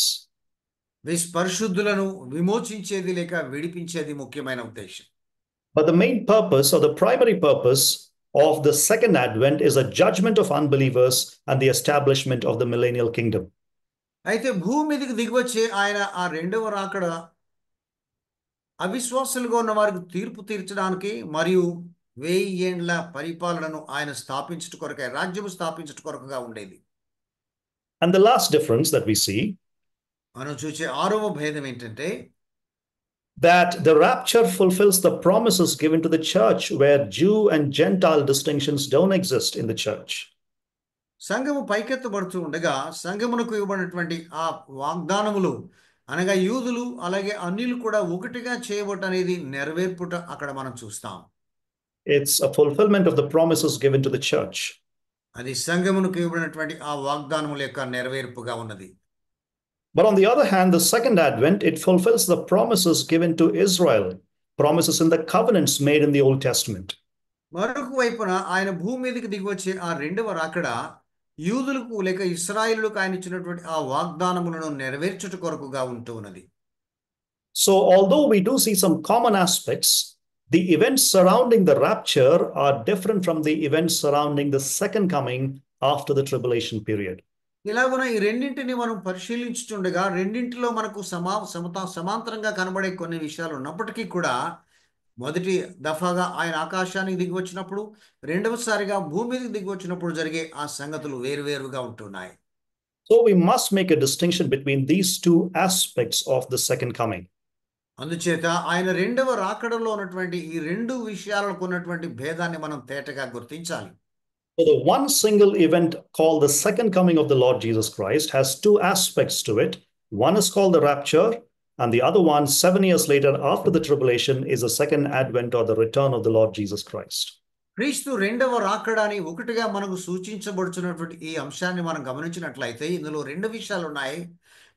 పరిశుద్ధులను విమోచించేది లేక విడిపించేది ముఖ్యమైన ఉద్దేశం. But the main purpose or the primary purpose of the second advent is a judgment of unbelievers and the establishment of the millennial kingdom. అయితే భూమి మీదకి దిగివచ్చే ఆయన ఆ రెండవ రాకడ అవిశ్వాసులుగా ఉన్న వారికి తీర్పు తీర్చడానికి మరియు 1000 ఏండ్ల పరిపాలనను ఆయన స్థాపించుట కొరకై రాజ్యము స్థాపించుట కొరకుగా ఉండేది. And the last difference that we see మనం చూసే ఆరవ భేదం ఏంటంటే that the rapture fulfills the promises given to the church where Jew and Gentile distinctions don't exist in the church. సంఘము పైకెత్తబడుతూ ఉండగా సంఘమునకు ఇవ్వబడినటువంటి ఆ వాగ్దానములు అనగా యూదులు అలాగే అన్యులు కూడా ఒకటిగా చేయబట్టు అనేది నెరవేర్పుట అక్కడ మనం చూస్తాం. It's a fulfillment of the promises given to the church. అది సంఘమునకు ఇవ్వబడినటువంటి ఆ వాగ్దానముల యొక్క నెరవేర్పుగా ఉన్నది. But on the other hand, the second advent, it fulfills the promises given to Israel, promises in the covenants made in the Old Testament. మరొక వైపున ఆయన భూమి మీదకి దిగివచ్చే ఆ రెండవ రాకడ యూదులకు లేక ఇశ్రాయేలులకు ఆయన ఇచ్చినటువంటి ఆ వాగ్దానములను నెరవేర్చుట కొరకుగా ఉంటూ ఉన్నది. So although we do see some common aspects, the events surrounding the rapture are different from the events surrounding the second coming after the tribulation period. ఇలాగున ఈ రెండింటిని మనం పరిశీలించుతుండగా రెండింటిలో మనకు సమాంతరంగా కనబడే కొన్ని విషయాలు ఉన్నప్పటికీ కూడా మొదటి దఫాగా ఆయన ఆకాశానికి దిగి వచ్చినప్పుడు రెండవసారిగా భూమి మీదకి దిగి వచ్చినప్పుడు జరిగే ఆ సంగతులు వేరువేరుగా ఉంటున్నాయి. So we must make a distinction between these two aspects of the second coming. అందుచేత ఆయన రెండవ రాకడలో ఉన్నటువంటి ఈ రెండు విషయాలకు ఉన్నటువంటి భేదాన్ని మనం తేటగా గుర్తించాలి. So the one single event called the second coming of the Lord Jesus Christ has two aspects to it. One is called the rapture and the other one 7 years later after the tribulation is the second advent or the return of the Lord Jesus Christ. క్రీస్తు రెండవ రాకడాని ఒకటిగా మనకు సూచించబడుచున్నటువంటి ఈ అంశాన్ని మనం గమనించినట్లయితే ఇందులో రెండు విషయాలు ఉన్నాయి.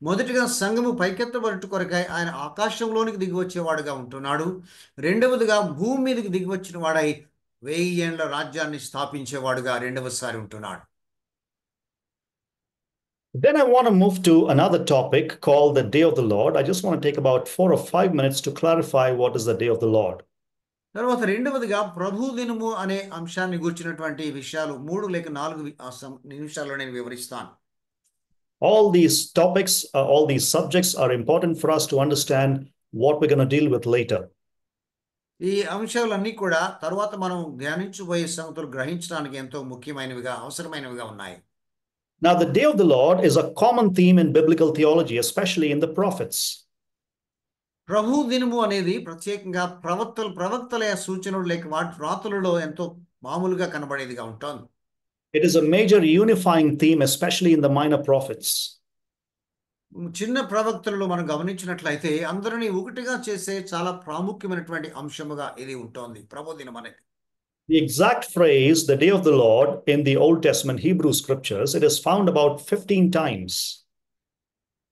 మొదటిగా సంఘము పైకెత్తబడుట కొరకై ఆయన ఆకాశంలోనికి దిగి వచ్చేవాడుగా ఉంటున్నాడు. రెండవదిగా భూమి మీదకి దిగి వచ్చిన వాడై 1000 ఏండ్ల రాజ్యాన్ని స్థాపించేవాడుగా రెండవసారి ఉంటున్నాడు. Then I want to move to another topic called the Day of the Lord. I just want to take about 4 or 5 minutes to clarify what is the Day of the Lord. తర్వాత రెండవదిగా ప్రభు దినము అనే అంశాన్ని గురించినటువంటి విషయాలు 3 లేక 4 నిమిషాల్లో నేను వివరిస్తాను. All these topics, all these subjects are important for us to understand what we're going to deal with later. ఈ అంశాలన్నీ కూడా తర్వాత మనం ధ్యానించబోయే సంగతులు గ్రహించడానికి ఎంతో ముఖ్యమైనవిగా అవసరమైనవిగా ఉన్నాయి. Now, the Day of the Lord is a common theme in biblical theology, especially in the prophets. ప్రభు దినము అనేది ప్రత్యేకంగా ప్రవక్తల సూచనలు లేక వాటి రాతలలో ఎంతో మామూలుగా కనబడేదిగా ఉంటుంది. It is a major unifying theme, especially in the minor prophets. చిన్న ప్రవక్తలలో మనం గమనించినట్లయితే అందరినీ ఒకటిగా చేసే చాలా ప్రాముఖ్యమైనటువంటి అంశముగా ఇది ఉంటుంది ప్రభు దినం అనేది. The exact phrase, the Day of the Lord, in the Old Testament Hebrew scriptures, it is found about 15 times.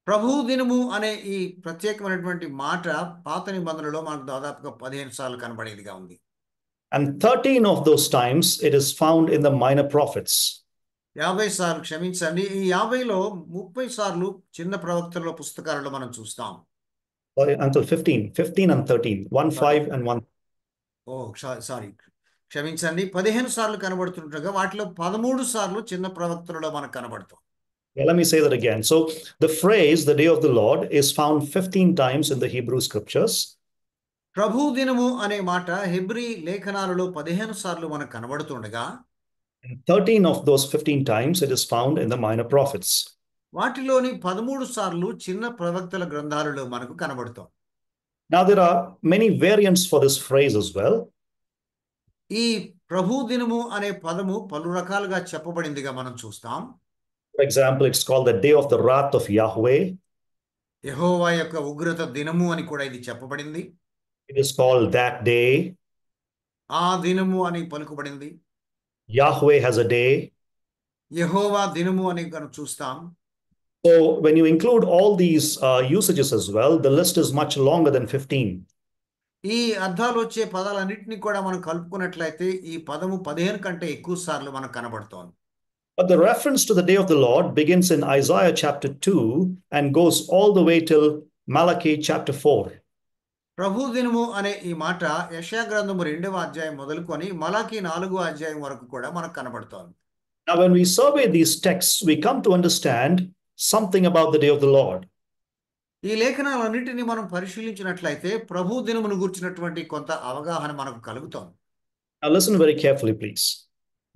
ప్రభు దినము అనే ఈ ప్రత్యేకమైనటువంటి మాట పాత నిబంధనలో మనకు దాదాపుగా 15 సార్లు కనబడేదిగా ఉంది. And 13 of those times it is found in the minor prophets. 50 సార్లు క్షమించండి, ఈ 50లో 30 సార్లు చిన్న ప్రవక్తల పుస్తకాలలో మనం చూస్తాం. Until 15 and 13, 1, 5 and 1. సారీ క్షమించండి, 15 సార్లు కనబడుతుండగా వాటిలో 13 సార్లు చిన్న ప్రవక్తలలో మనకు కనబడుతాం. Yeah, let me say that again. So the phrase, the Day of the Lord, is found 15 times in the Hebrew scriptures. ప్రభు దినము అనే మాట హెబ్రీ లేఖనాలలో 15 సార్లు మనకు కనబడుతుండగా 13 of those 15 times it is found in the minor prophets. వాటిలోని 13 సార్లు చిన్న ప్రవక్తల గ్రంథాలలో మనకు కనబడుతాం. Now there are many variants for this phrase as well. ఈ ప్రభు దినము అనే పదము పలు రకాలుగా చెప్పబడిందిగా మనం చూస్తాం. For example, it's called the Day of the Wrath of Yahweh. యెహోవా యొక్క ఉగ్రత దినము అని కూడా ఇది చెప్పబడింది. It is called that day. ఆ దినము అని పలుకబడింది. Yahweh has a day. యెహోవా దినము అని మనం చూస్తాం. So when you include all these usages as well, the list is much longer than 15. ఈ అర్థాలు వచ్చే పదాలన్నింటినీ కూడా మనం కలుపుకున్నట్లయితే ఈ పదము 15 కంటే ఎక్కువ సార్లు మనకు కనబడుతోంది. But the reference to the Day of the Lord begins in Isaiah chapter 2 and goes all the way till Malachi chapter 4. ప్రభు దినము అనే ఈ మాట యెషయా గ్రంథము 2వ అధ్యాయం మొదలుకొని మలాకి 4వ అధ్యాయం వరకు కూడా మనకు కనబడుతోంది. Now when we survey these texts, we come to understand something about the Day of the Lord. ఈ లేఖనాలన్నింటినీ మనం పరిశీలించినట్లయితే ప్రభు దినమును గురించినటువంటి కొంత అవగాహన మనకు కలుగుతోంది. Now listen very carefully, please.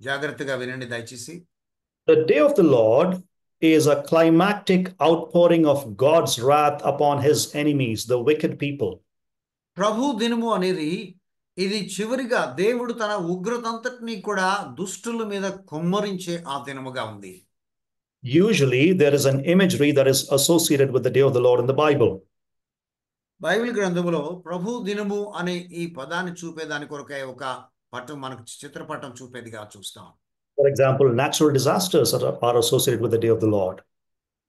జాగ్రత్తగా వినండి దయచేసి. The Day of the Lord is a climactic outpouring of God's wrath upon his enemies, the wicked people. ప్రభు దినము అనేది ఇది చివరిగా దేవుడు తన ఉగ్రతంతటిని కూడా దుష్టుల మీద కుమ్మరించే ఆ దినముగా ఉంది. Usually there is an imagery that is associated with the Day of the Lord in the Bible. Bible గ్రంథములో ప్రభు దినము అనే ఈ పదాన్ని చూపేదాని కొరకై ఒక పటం మనకు చిత్రపటం చూపేదిగా చూస్తాం. For example, natural disasters are associated with the Day of the Lord.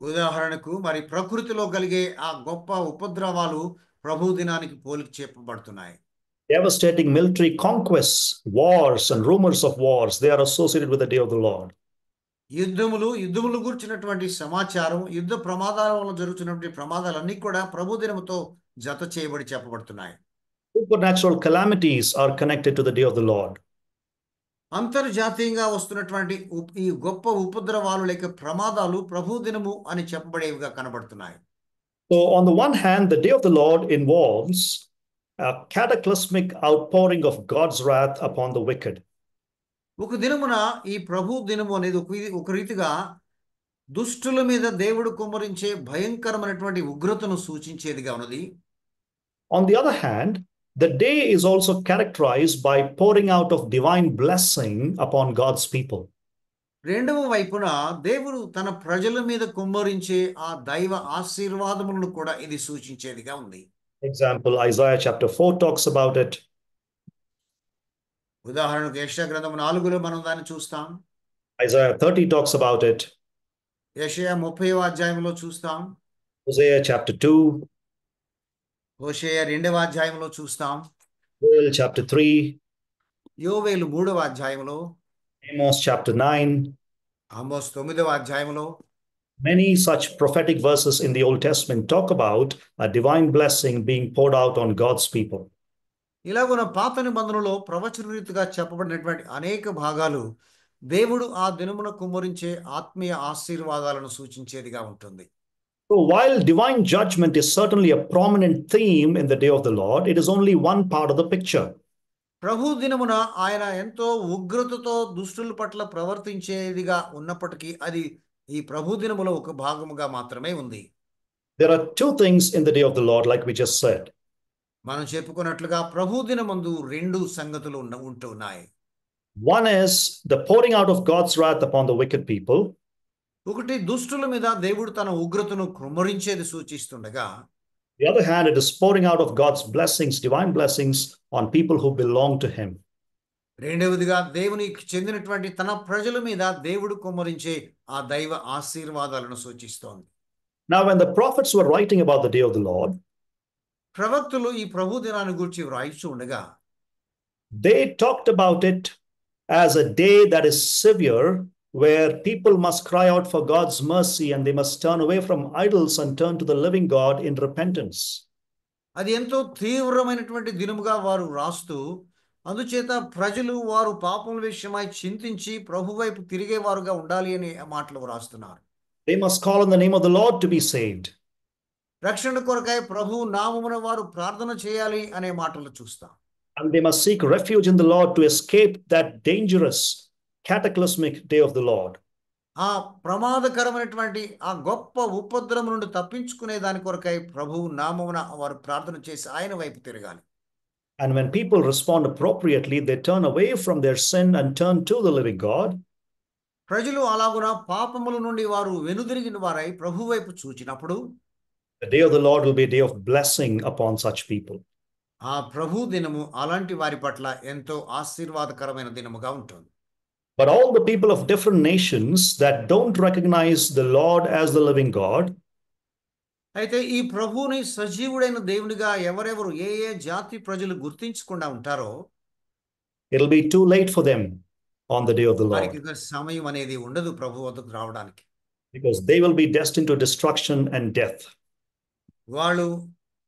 ఉదాహరణకు మరి ప్రకృతిలో కలిగే ఆ గొప్ప ఉపద్రవాలు ప్రభు దినానికి పోలిక చెప్పబడుతున్నాయి. Devastating military conquests, wars and rumors of wars, they are associated with the Day of the Lord. యుద్ధములు గురించినటువంటి సమాచారం, యుద్ధ ప్రమాదాల వల్ల జరుగుతున్నటువంటి ప్రమాదాలన్నీ కూడా ప్రభు దినముతో జత చేయబడి చెప్పబడుతున్నాయి. Supernatural calamities are connected to the Day of the Lord. అంతర్జాతీయంగా వస్తున్నటువంటి ఈ గొప్ప ఉపద్రవాలు లేక ప్రమాదాలు ప్రభు దినము అని చెప్పబడేవిగా కనబడుతున్నాయి. So on the one hand, the Day of the Lord involves a cataclysmic outpouring of God's wrath upon the wicked. ఒక దినమున ఈ ప్రభు దినము అనేది ఒక రీతిగా దుష్టుల మీద దేవుడు కుమ్మరించే భయంకరమైనటువంటి ఉగ్రతను సూచించేదిగా ఉన్నది. On the other hand, the day is also characterized by pouring out of divine blessing upon God's people. రెండవ వైపున దేవుడు తన ప్రజల మీద కుమ్మరించే ఆ దైవ ఆశీర్వాదములను కూడా ఇది సూచించేదిగా ఉంది. Example, Isaiah chapter 4 talks about it. ఉదాహరణకు యెషయా గ్రంథం 4లో మనం దాన్ని చూస్తాం. Isaiah 30 talks about it. యెషయా 30వ అధ్యాయంలో చూస్తాం. Hosea chapter 2. హోషేయ 2వ అధ్యాయంలో చూస్తాం. Joel chapter 3. యోవేలు 3వ అధ్యాయంలో. Amos chapter 9. ఆమోస్ 9వ అధ్యాయంలో. Many such prophetic verses in the Old Testament talk about a divine blessing being poured out on God's people. ఇలాగున పాత నిబంధనలో ప్రవచన రీతిగా చెప్పబడినటువంటి అనేక భాగాలు దేవుడు ఆ దినమున కుమ్మరించే ఆత్మీయ ఆశీర్వాదాలను సూచించేదిగా ఉంటుంది. So while divine judgment is certainly a prominent theme in the day of the Lord, it is only one part of the picture. ప్రభు దినమున ఆయన ఎంతో ఉగ్రతతో దుష్టుల పట్ల ప్రవర్తించేదిగా ఉన్నప్పటికీ అది ఈ ప్రభు దినములో ఒక భాగముగా మాత్రమే ఉంది. There are two things in the day of the Lord, like we just said. మనం చెప్పుకున్నట్లుగా ప్రభు దినమందు రెండు సంగతులు ఉంటున్నాయి. One is the pouring out of God's wrath upon the wicked people. ఒకటి దుష్టుల మీద దేవుడు తన ఉగ్రతను కుమ్మరించేది సూచిస్తుండగా, the other hand, it is pouring out of God's blessings, divine blessings, on people who belong to Him. రెండవదిగా దేవునికి చెందినటువంటి తన ప్రజల మీద దేవుడు కుమ్మరించే ఆ దైవ ఆశీర్వాదాలను సూచిస్తోంది. Now, when the prophets were writing about the day of the Lord, ప్రవక్తలు ఈ ప్రభు దినాన్ని గురించి వ్రాయిస్తూ ఉండగా, they talked about it as a day that is severe, where people must cry out for God's mercy and they must turn away from idols and turn to the living God in repentance. అది ఎంతో తీవ్రమైనటువంటి దినముగా వారు రాస్తూ, అందుచేత ప్రజలు వారు పాపముల విషయమై చింతించి ప్రభు వైపు తిరిగేవారుగా ఉండాలి అని మాటలు వ్రాస్తున్నారు. They must call on the name of the Lord to be saved. రక్షణ కొరకై ప్రభు నామమున వారు ప్రార్థన చేయాలి అనే మాటలు చూస్తాం. And they must seek refuge in the Lord to escape that dangerous, cataclysmic day of the Lord. ఆ ప్రమాదకరమైనటువంటి ఆ గొప్ప ఉపద్రవం నుండి తప్పించుకునే దాని కొరకై ప్రభు నామమున వారు ప్రార్థన చేసి ఆయన వైపు తిరగాలి. And when people respond appropriately, they turn away from their sin and turn to the living God. ప్రజలు అలాగున పాపముల నుండి వారు వెనుదిరిగిన వారై ప్రభు వైపు చూచినప్పుడు, the day of the Lord will be a day of blessing upon such people. ఆ ప్రభు దినము అలాంటి వారి పట్ల ఎంతో ఆశీర్వాదకరమైన దినముగా ఉంటుంది. But all the people of different nations that don't recognize the Lord as the living God, అయితే ఈ ప్రభువుని సజీవుడైన దేవునిగా ఎవరెవరు ఏ ఏ జాతి ప్రజలు గుర్తించకుండా ఉంటారో, it'll be too late for them on the day of the వారికి Lord, సమయం అనేది ఉండదు ప్రభు వద్దకు రావడానికి. because they will be destined to destruction and death. వాళ్ళు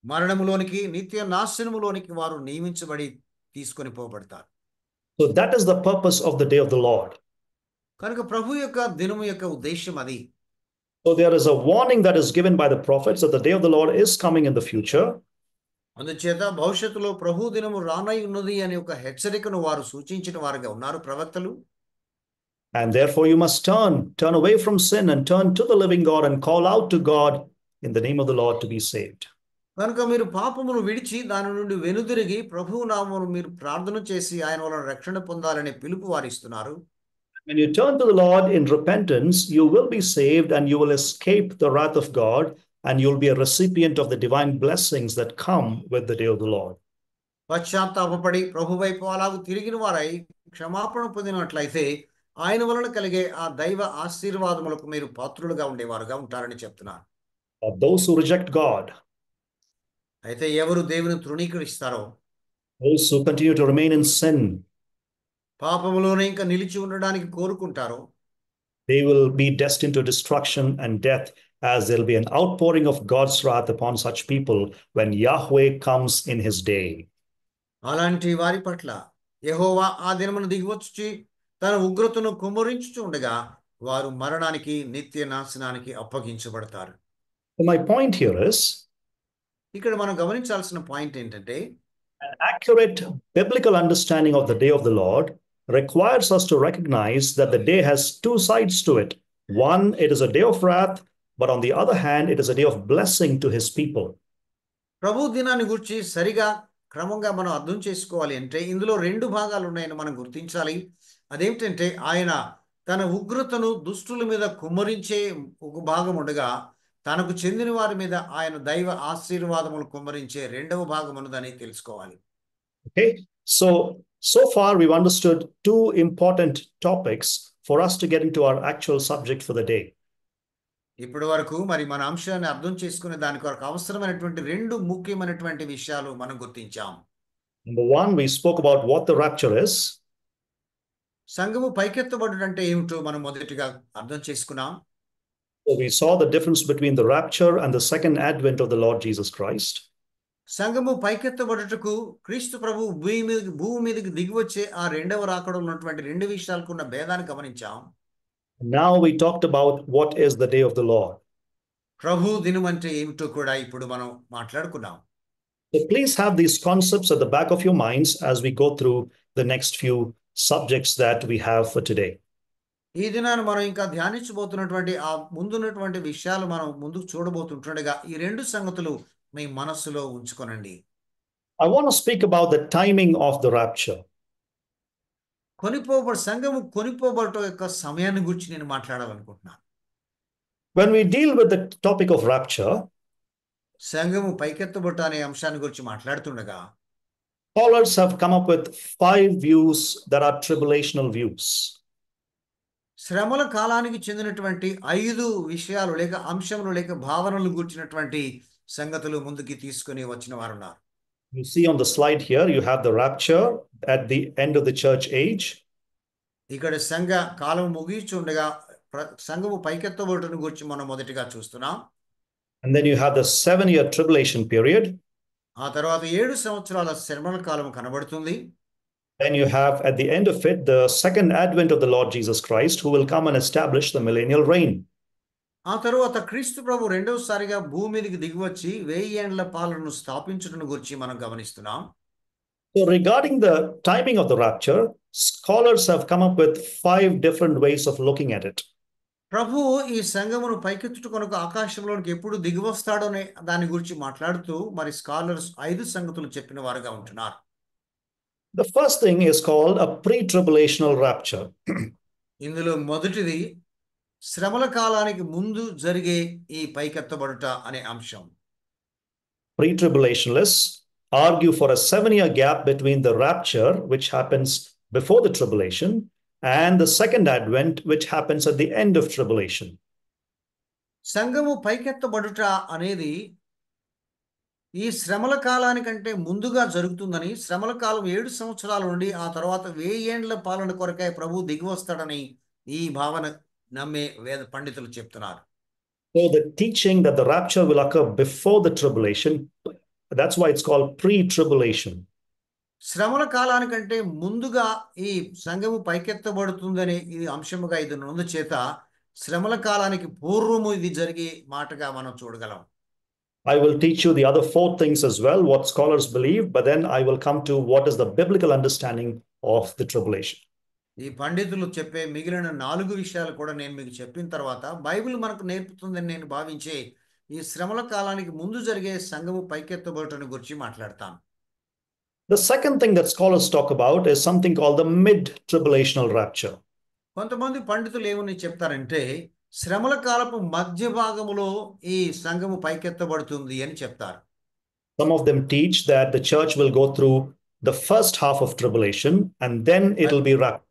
మరణములోనికి నిత్య నాశనములోనికి వారు నియమించబడి తీసుకొని పోబడతారు. So that is the purpose of the day of the Lord. కనుక ప్రభు యొక్క దినము యొక్క ఉద్దేశం అది. So there is a warning that is given by the prophets that the day of the Lord is coming in the future. అందుచేత భవిష్యత్తులో ప్రభు దినము రానై ఉన్నది అనే ఒక హెచ్చరికను వారు సూచించిన వారుగా ఉన్నారు ప్రవక్తలు. And therefore you must turn away from sin and turn to the living God and call out to God in the name of the Lord to be saved. కనుక మీరు పాపమును విడిచి దాని నుండి వెనుదిరిగి ప్రభువు నామమును మీరు ప్రార్థన చేసి ఆయన వలన రక్షణ పొందాలనే పిలుపు వారిస్తున్నారు. When you turn to the Lord in repentance, you will be saved and you will escape the wrath of God, and you'll be a recipient of the divine blessings that come with the day of the Lord. పశ్చాత్తాపపడి ప్రభు వైపు అలాగు తిరిగిన వారై క్షమాపణ పొందినట్లయితే ఆయన వలన కలిగే ఆ దైవ ఆశీర్వాదములకు మీరు పాత్రులుగా ఉండేవారుగా ఉంటారని చెప్తున్నారు. Those who reject God, అయితే ఎవరు దేవుని తృణీకరిస్తారో, those who continue to remain in sin, పాపములోనే ఇంకా నిలిచి ఉండడానికి కోరుకుంటారో, they will be destined to destruction and death, as there will be an outpouring of God's wrath upon such people when Yahweh comes in his day. అలాంటి వారి పట్ల యెహోవా ఆ దినమున దిగివచ్చి తన ఉగ్రతను కుమ్మరించుచు ఉండగా వారు మరణానికి నిత్య నాశనానికి అప్పగించబడతారు. So my point here is, ఇక్కడ మనం గమనించాల్సిన పాయింట్ ఏంటంటే, an accurate biblical understanding of the day of the Lord requires us to recognize that the day has two sides to it. One, it is a day of wrath, but on the other hand, it is a day of blessing to his people. ప్రభు దినాన్ని గురించి సరిగా క్రమంగా మనం అర్థం చేసుకోవాలి అంటే ఇందులో రెండు భాగాలు ఉన్నాయని మనం గుర్తించాలి. అదేమిటంటే ఆయన తన ఉగ్రతను దుష్టుల మీద కుమ్మరించే ఒక భాగం ఉండగా తనకు చెందిన వారి మీద ఆయన దైవ ఆశీర్వాదములు కుమ్మరించే రెండవ భాగం ఉన్నదని తెలుసుకోవాలి. Okay, so far we've understood two important topics for us to get into our actual subject for the day. ఇప్పటి వరకు మరి మన అంశాన్ని అర్థం చేసుకునే దాని కొరకు అవసరమైనటువంటి రెండు ముఖ్యమైనటువంటి విషయాలు మనం గుర్తించాం. Number one, we spoke about what the rapture is. సంఘము పైకెత్తబడుట అంటే ఏమిటో మనం మొదటిగా అర్థం చేసుకున్నాం. So we saw the difference between the rapture and the second advent of the Lord Jesus Christ. సంఘము పైకెత్తబడుటకు క్రీస్తు ప్రభు భూమి మీదకి దిగి వచ్చే ఆ రెండవ రాకడలో ఉన్నటువంటి రెండు విషయాలకు ఉన్న భేదాన్ని గమనించాం. Now we talked about what is the day of the Lord. ప్రభు దినం అంటే ఏమిటో కూడా ఇప్పుడు మనం మాట్లాడుకున్నాం. So please have these concepts at the back of your minds as we go through the next few subjects that we have for today. ఈ దినాన్ని మనం ఇంకా ధ్యానించబోతున్నటువంటి ఆ ముందున్నటువంటి విషయాలు మనం ముందుకు చూడబోతుంటుండగా ఈ రెండు సంగతులు మీ మనస్సులో ఉంచుకోనండి. I want to speak about the timing of the rapture. సంఘము కొనిపోబడటం యొక్క సమయాన్ని గురించి నేను మాట్లాడాలనుకుంటున్నాను. When we deal with the topic of rapture, సంఘము పైకెత్తబడట అనే అంశాన్ని గురించి మాట్లాడుతుండగా scholars have come up with 5 views that are tribulational views. శ్రమల కాలానికి చెందినటువంటి 5 విషయాలు లేక అంశములు లేక భావనలు గురించినటువంటి సంగతులు ముందుకి తీసుకొని వచ్చిన వారు ఉన్నారు. You see on the slide here, you have the rapture at the end of the church age. ఇక్కడ సంఘ కాలం ముగిచుండగా సంఘము పైకెత్తబడటం గురించి మనం మొదటిగా చూస్తున్నాం. And then you have the 7-year tribulation period. ఆ తర్వాత 7 సంవత్సరాల శ్రమల కాలం కనబడుతుంది. Then you have at the end of it the second advent of the Lord Jesus Christ, who will come and establish the millennial reign. ఆ తర్వాత క్రీస్తు ప్రభు రెండవసారిగా భూమి మీదకి దిగివచ్చి 1000 ఏండ్ల పాలనను స్థాపించడం గురించి మనం గమనిస్తున్నాం. So regarding the timing of the rapture, scholars have come up with 5 different ways of looking at it. ప్రభు ఈ సంఘమును పైకెత్తుట కొరకు ఆకాశంలోనికి ఎప్పుడు దిగి వస్తాడోనే దాని గురించి మాట్లాడుతూ మరి స్కాలర్స్ 5 సంగతులు చెప్పిన వారుగా ఉంటున్నారు. The first thing is called a pre-tribulational rapture. ఇందులో మొదటిది శ్రమల కాలానికి ముందు జరిగే ఈ పైకెత్తబడుట అనే అంశం. Pre-tribulationalists argue for a 7-year gap between the rapture, which happens before the tribulation, and the second advent, which happens at the end of tribulation. సంఘము పైకెత్తబడుట అనేది ఈ శ్రమల కాలానికంటే ముందుగా జరుగుతుందని, శ్రమల కాలం 7 సంవత్సరాల నుండి ఆ తర్వాత 1000 ఏండ్ల పాలన కొరకై ప్రభు దిగి వస్తాడని ఈ భావన నమ్మే వేద పండితులు చెప్తున్నారు. So the teaching that the rapture will occur before the tribulation, that's why it's called pre-tribulation. శ్రమల కాలానికంటే ముందుగా ఈ సంఘము పైకెత్తబడుతుందని ఇది అంశముగా ఇది ఉన్నందు చేత శ్రమల కాలానికి పూర్వము ఇది జరిగే మాటగా మనం చూడగలం. I will teach you the other 4 things as well, what scholars believe, but then I will come to what is the biblical understanding of the tribulation. ఈ పండితులు చెప్పే మిగిలిన 4 విషయాలు కూడా నేను మీకు చెప్పిన తర్వాత బైబిల్ మనకు నేర్పుతుందని నేను భావించే ఈ శ్రమల కాలానికి ముందు జరిగే సంఘము పైకెత్తబడటం గురించి మాట్లాడతాను. The second thing that scholars talk about is something called the mid-tribulational rapture. కొంతమంది పండితులు ఏమని చెప్తారంటే శ్రమల కాలపు మధ్య భాగములో ఈ సంఘము పైకెత్తబడుతుంది అని చెప్తారు. Some of them teach that the church will go through the first half of tribulation and then it will be raptured.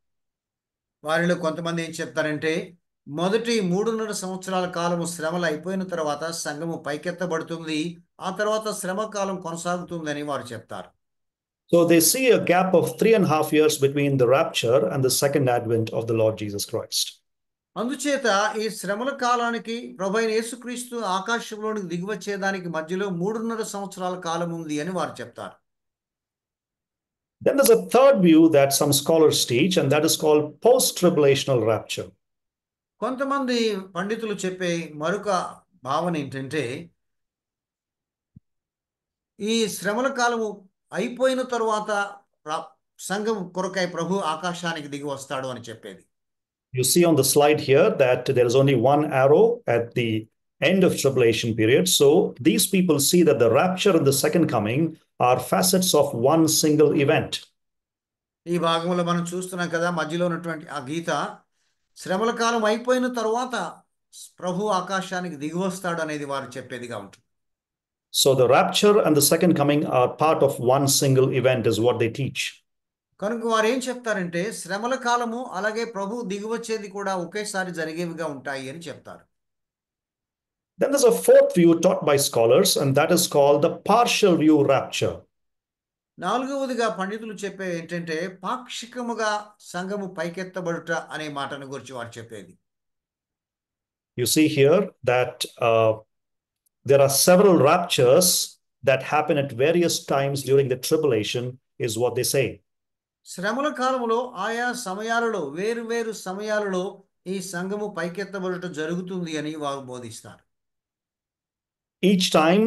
వారిలో కొంతమంది ఏం చెప్తారంటే మొదటి 3.5 సంవత్సరాల కాలము శ్రమలు అయిపోయిన తర్వాత సంఘము పైకెత్తబడుతుంది, ఆ తర్వాత శ్రమ కాలం కొనసాగుతుందని వారు చెప్తారు. So they see a gap of 3.5 years between the rapture and the second advent of the Lord Jesus Christ. అందుచేత ఈ శ్రమల కాలానికి ప్రభువైన యేసుక్రీస్తు ఆకాశంలోనికి దిగివచ్చేదానికి మధ్యలో 3.5 సంవత్సరాల కాలం ఉంది అని వారు చెప్తారు. Then there's a third view that some scholars teach, and that is called post-tribulational rapture. కొంతమంది పండితులు చెప్పే మరొక భావన ఏంటంటే ఈ శ్రమల కాలము అయిపోయిన తరువాత సంఘం కొరకై ప్రభు ఆకాశానికి దిగి వస్తాడు అని చెప్పేది. You see on the slide here that there is only one arrow at the end of tribulation period. So these people see that the rapture and the second coming are facets of one single event. ఈ భాగంలో మనం చూస్తున్నాం కదా, మధ్యలో ఉన్నటువంటి ఆ గీత శ్రమల కాలం అయిపోయిన తరువాత ప్రభు ఆకాశానికి దిగి వస్తాడు అనేది వారు చెప్పేదిగా ఉంటుంది. So the rapture and the second coming are part of one single event, is what they teach. కనుక వారు ఏం చెప్తారంటే శ్రమల కాలము అలాగే ప్రభు దిగి వచ్చేది కూడా ఒకేసారి జరిగేవిగా ఉంటాయి అని చెప్తారు. Then there's a fourth view taught by scholars, and that is called the partial view rapture. నాలుగవదిగా పండితులు చెప్పేది ఏంటంటే పాక్షికముగా సంఘము పైకెత్తబడుట అనే మాటను గురించి వారు చెప్పేది. You see here that there are several raptures that happen at various times during the tribulation, is what they say. శ్రమల కాలంలో ఆయా సమయాలలో వేరు సమయాలలో ఈ సంఘము పైకెత్తబడుట జరుగుతుంది అని వారు బోధిస్తారు. Each time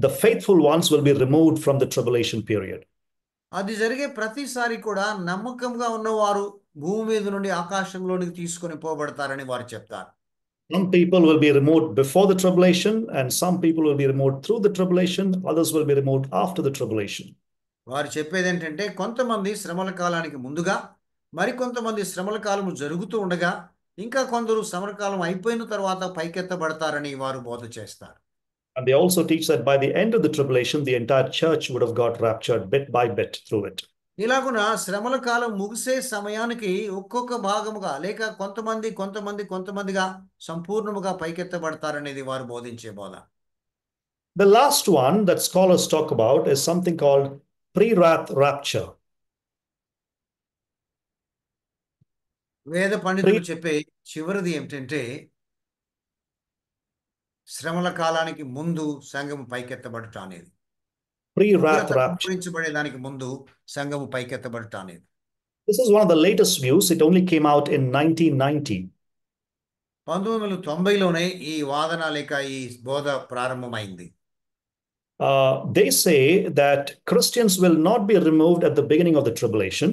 the faithful ones will be removed from the tribulation period. అది జరిగే ప్రతిసారి కూడా నమ్మకంగా ఉన్నవారు భూమి మీద నుండి ఆకాశంలోనికి తీసుకొని పోబడతారని వారు చెప్తారు. Some people will be removed before the tribulation, and some people will be removed through the tribulation. Others will be removed after the tribulation. వారు చెప్పేది ఏంటంటే కొంతమంది శ్రమల కాలానికి ముందుగా, మరికొంతమంది శ్రమల కాలము జరుగుతూ ఉండగా, ఇంకా కొందరు శ్రమల కాలం అయిపోయిన తర్వాత పైకెత్తబడతారని వారు బోధ చేస్తారు. And they also teach that by the end of the tribulation, the entire church would have got raptured bit by bit through it. ఇలాగున శ్రమల కాలం ముగిసే సమయానికి ఒక్కొక్క భాగముగా లేక కొంతమందిగా సంపూర్ణముగా పైకెత్తబడతారనేది వారు బోధించే బోధ. The last one that scholars talk about is something called pre-wrath rapture. వేద పండితులు చెప్పే చివరిది ఏమిటంటే శ్రమల కాలానికి ముందు సంఘము పైకెత్తబడుట అనేది. Pre-wrath rapture. దానికి ముందు సంఘము పైకెత్తబడుట అనేది. This is one of the latest views. It only came out in 1990. 1990లోనే ఈ వాదన లేక ఈ బోధ ప్రారంభమైంది. They say that Christians will not be removed at the beginning of the tribulation.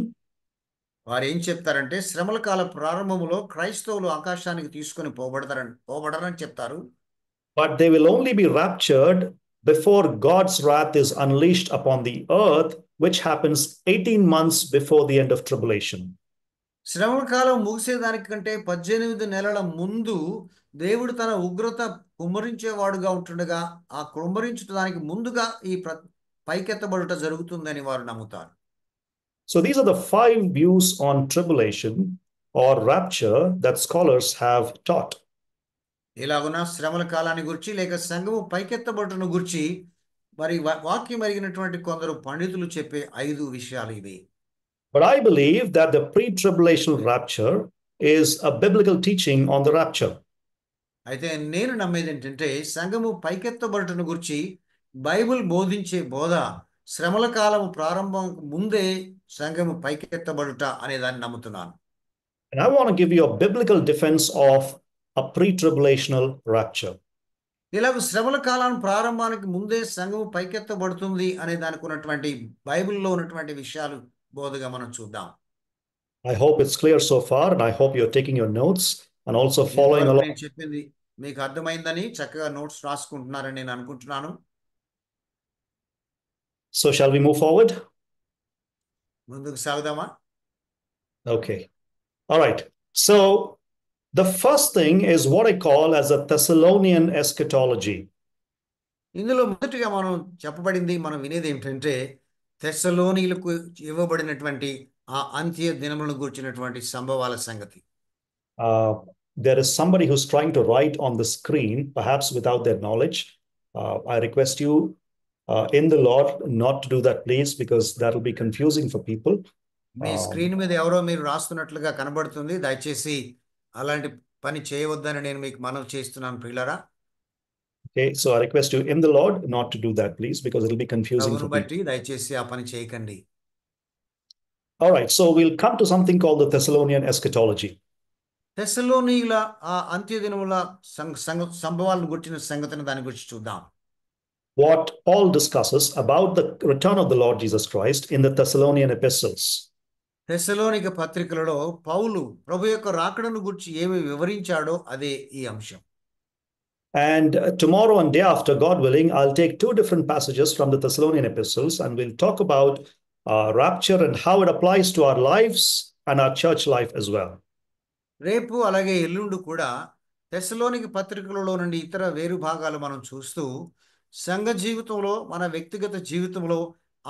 వారు ఏం చెప్తారంటే శ్రమల కాల ప్రారంభములో క్రైస్తవులు ఆకాశానికి తీసుకొని పోబడరని చెప్తారు. But they will only be raptured before God's wrath is unleashed upon the earth, which happens 18 months before the end of tribulation. శ్రమల కాలం ముగిసేదానికంటే 18 నెలల ముందు దేవుడు తన ఉగ్రత కుమ్మరించేవాడుగా ఉంటుండగా ఆ కుమ్మరించడానికి ముందుగా ఈ పైకెత్తబడుట జరుగుతుందని వారు నమ్ముతారు. So these are the 5 views on tribulation or rapture that scholars have taught. ఇలాగున శ్రమల కాలాన్ని గురించి లేక సంఘము పైకెత్తబడుటను గురించి మరి వాక్యం ఎరిగినటువంటి కొందరు పండితులు చెప్పే 5 విషయాలు ఇవి. But I believe that the pre-tribulational rapture is a biblical teaching on the rapture. అయితే నేను నమ్మేది ఏంటంటే సంఘము పైకెత్తబడుటను గురించి బైబిల్ బోధించే బోధ శ్రమల కాలము ప్రారంభం ముందే సంఘము పైకెత్తబడుట అనే దాన్ని నమ్ముతున్నాను. And I want to give you a biblical defense of a pre-tribulational rapture. ఇలాగ శ్రమల కాలం ప్రారంభానికి ముందే సంఘము పైకెత్తబడుతుంది అనే దానికి ఉన్నటువంటి బైబిల్లో ఉన్నటువంటి విషయాలు బోధగా మనం చూద్దాం. I hope it's clear so far, and I hope you're taking your notes and also following along. నేను చెప్పింది మీకు అర్థమైందని చక్కగా నోట్స్ రాసుకుంటున్నారని నేను అనుకుంటున్నాను. So shall we move forward? ముందుకు సాగుదామా? Okay. All right. So the first thing is what I call as a Thessalonian eschatology. ఇందులో మొదటిగా మనం వినేది ఏంటంటే తెస్సలోనీయులకు ఇవ్వబడినటువంటి ఆ అంత్య దినములను గురించినటువంటి సంభవాల సంగతి. There is somebody who's trying to write on the screen, perhaps without their knowledge. I request you in the Lord not to do that, please, because that will be confusing for people. Me screen మీద ఎవరో మీరు రాస్తున్నట్లుగా కనబడుతుంది. దయచేసి అలాంటి పని చేయవద్దని నేను మీకు మనవి చేస్తున్నాను ప్రియులారా. Okay, so I request you in the Lord not to do that, please, because it will be confusing for people. దయచేసి ఆ పని చేయకండి. All right, so we'll come to something called the Thessalonian eschatology. తెస్సలోనీయుల ఆ అంత్య దినముల సంభవాలను గురించిన సంగతిని దాని గురించి చూద్దాం. What Paul discusses about the return of the Lord Jesus Christ in the Thessalonian epistles. తెస్సలోనిక పత్రికలలో పౌలు ప్రభు యొక్క రాకడను గురించి ఏమి వివరించాడో అదే ఈ అంశం. And tomorrow and day after, God willing, I'll take 2 different passages from the Thessalonian epistles, and we'll talk about rapture and how it applies to our lives and our church life as well. రేపు అలాగే ఎల్లుండి కూడా తెస్సలోనికి పత్రికలలో నుండి ఇతర వేరు భాగాలు మనం చూస్తూ సంఘ జీవితంలో మన వ్యక్తిగత జీవితంలో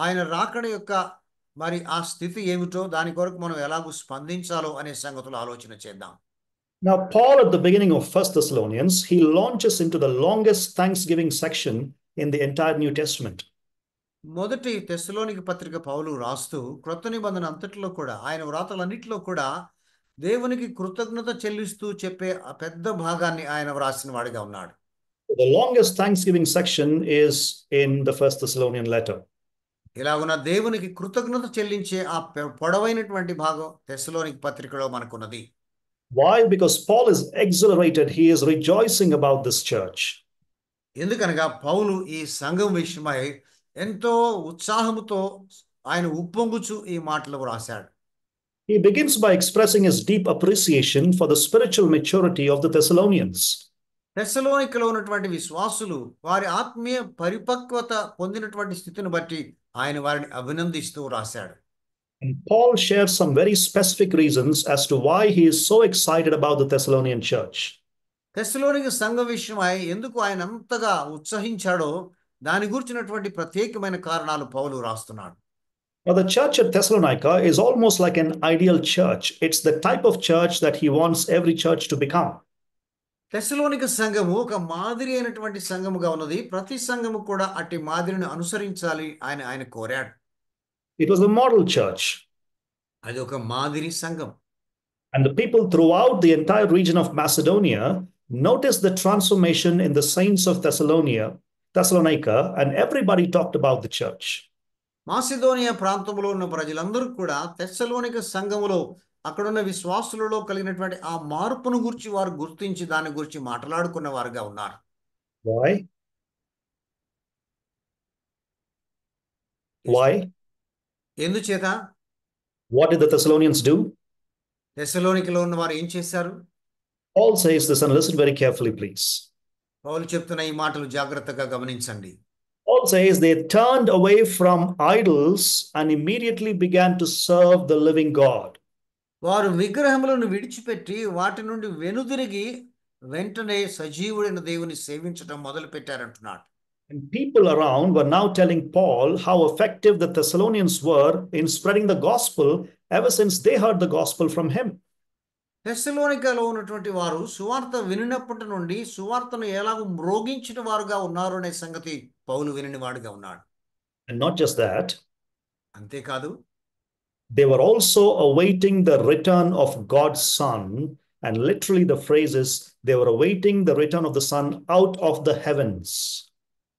ఆయన రాకడ యొక్క మరి ఆ స్థితి ఏమిటో దాని కొరకు మనం ఎలాగూ స్పందించాలో అనే సంగతులు ఆలోచన చేద్దాం. Now, Paul, at the beginning of 1 Thessalonians, he launches into the longest Thanksgiving section in the entire New Testament. మొదటి తెస్సలోనికి పత్రిక పౌలు రాస్తూ క్రొత్త నిబంధన అంతటిలో కూడా ఆయన వ్రాతలన్నిటిలో కూడా దేవునికి కృతజ్ఞత చెల్లిస్తూ చెప్పే ఆ పెద్ద భాగాన్ని ఆయన వ్రాసిన వాడిగా ఉన్నాడు. The longest Thanksgiving section is in the 1 Thessalonian letter. ఇలాగున దేవునికి కృతజ్ఞత చెల్లించే ఆ పొడవైనటువంటి భాగం తెస్సలోనికి పత్రికలో మనకున్నది. Why? Because Paul is exhilarated. He is rejoicing about this church. ఎందుకనగా పౌలు ఈ సంఘం విషయమై ఎంతో ఉత్సాహముతో ఆయన ఉప్పొంగుచు ఈ మాటలు వ్రాశాడు. He begins by expressing his deep appreciation for the spiritual maturity of the Thessalonians. తెస్సలోనికలో ఉన్నటువంటి విశ్వాసులు వారి ఆత్మీయ పరిపక్వత పొందినటువంటి స్థితిని బట్టి ఆయన వారిని అభినందిస్తూ రాశాడు. And Paul shares some very specific reasons as to why he is so excited about the Thessalonian church. తెస్సలోనిక సంఘ విషయమై ఎందుకు ఆయన అంతగా ఉత్సహించాడో దాని గురించినటువంటి ప్రత్యేకమైన కారణాలు పౌలు రాస్తున్నాడు. Now, the church at Thessalonica is almost like an ideal church. It's the type of church that he wants every church to become. తెస్సలోనిక సంఘము ఒక మాదిరి అయినటువంటి సంఘముగా ఉన్నది. ప్రతి సంఘము కూడా అట్టి మాదిరిని అనుసరించాలి ఆయన కోరాడు. It was a model church. అది ఒక మాదిరి సంఘం. And the people throughout the entire region of Macedonia noticed the transformation in the saints of Thessalonica, and everybody talked about the church. Macedonia ప్రాంతంలో ఉన్న ప్రజలందరూ కూడా తెస్సలోనిక సంఘములో అక్కడున్న విశ్వాసులలో కలిగినటువంటి ఆ మార్పును గురించి వారు గుర్తించి దాని గురించి మాట్లాడుకున్న వారుగా ఉన్నారు. Why? Why? ఎందుచేత? What did the Thessalonians do? తెస్సలోనికలో ఉన్న వారు ఏం చేశారు? Paul says this, and listen very carefully, please. పౌలు చెప్తున్న ఈ మాటలు జాగ్రత్తగా గమనించండి. Paul says they turned away from idols and immediately began to serve the living God. వారు విగ్రహములను విడిచిపెట్టి వాటి నుండి వెనుదిరిగి వెంటనే సజీవుడైన దేవుని సేవించడం మొదలు పెట్టారంటున్నాడు. And people around were now telling Paul how effective the Thessalonians were in spreading the gospel ever since they heard the gospel from him. తెస్సలోనికలో ఉన్నటువంటి వారు సువార్త వినినప్పటి నుండి సువార్తను ఎలాగో మ్రోగించిన వారుగా ఉన్నారు అనే సంగతి పౌలు వినిన వాడుగా ఉన్నాడు. And not just that, అంతేకాదు they were also awaiting the return of God's Son. And literally the phrase is, they were awaiting the return of the Son out of the heavens.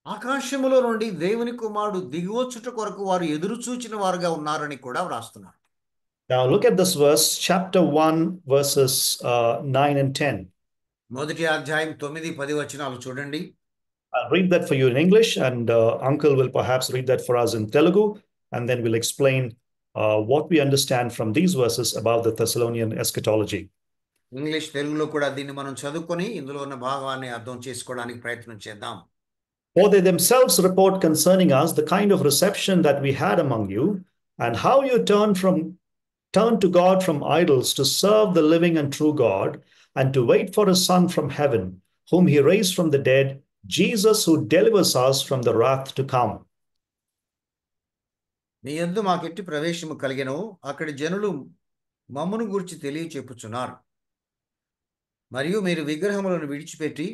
ఆకాశములో నుండి దేవుని కుమారుడు దిగివచ్చుట కొరకు వారు ఎదురు చూచిన వారుగా ఉన్నారని కూడా వ్రాస్తున్నారు. Now look at this verse, chapter 1, verses 9 and 10. మొదటి అధ్యాయం 9-10 వచనాలు చూడండి. I'll read that for you in English, and Uncle will perhaps read that for us in Telugu, and then we'll explain what we understand from these verses about the Thessalonian eschatology. English తెలుగులో కూడా దీన్ని మనం చదువుకొని ఇందులో ఉన్న భాగాన్ని అర్థం చేసుకోవడానికి ప్రయత్నం చేద్దాం. For they themselves report concerning us the kind of reception that we had among you, and how you turned to God from idols to serve the living and true God, and to wait for his Son from heaven, whom he raised from the dead, Jesus, who delivers us from the wrath to come. నీ యందు మాకెట్టి ప్రవేశము కలిగెను, అక్కడి జనులు మమ్మును గురించి తెలియచెప్పుచున్నారు. మరియు మీరు విగ్రహములను విడిచిపెట్టి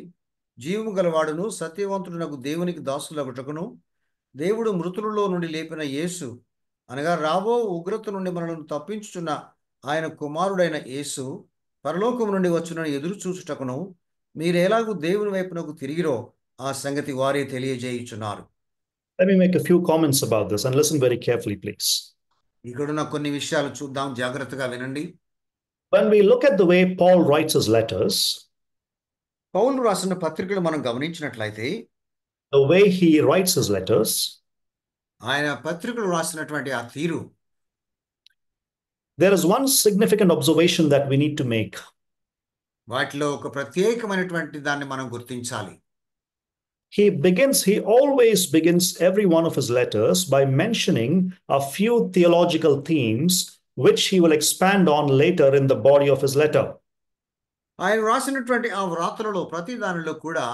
జీవము గలవాడును సత్యవంతుడునకు దేవునికి దాసులగుటకును దేవుడు మృతులలో నుండి లేపిన యేసు అనగా రాబో ఉగ్రత నుండి మనలను తప్పించుచున్న ఆయన కుమారుడైన యేసు పరలోకము నుండి వచ్చునని ఎదురు చూచుటకును మీరు ఎలాగూ దేవుని వైపునకు తిరిగిరో ఆ సంగతి వారే తెలియజేయుచున్నారు. Let me make a few comments about this, and listen very carefully, please. ఇక్కడున్న కొన్ని విషయాలు చూద్దాం, జాగ్రత్తగా వినండి. When we look at the way Paul writes his letters, పౌలు రాసిన పత్రికలు మనం గమనించినట్లయితే the way he writes his letters, ఆయన పత్రికలు రాసినటువంటి ఆ తీరు, there is one significant observation that we need to make. వాటిలో ఒక ప్రత్యేకమైనటువంటి దాన్ని మనం గుర్తించాలి. He always begins every one of his letters by mentioning a few theological themes which he will expand on later in the body of his letter. ఆయన రాసినటువంటి ఆ వ్రాతలలో ప్రతి దానిలో కూడా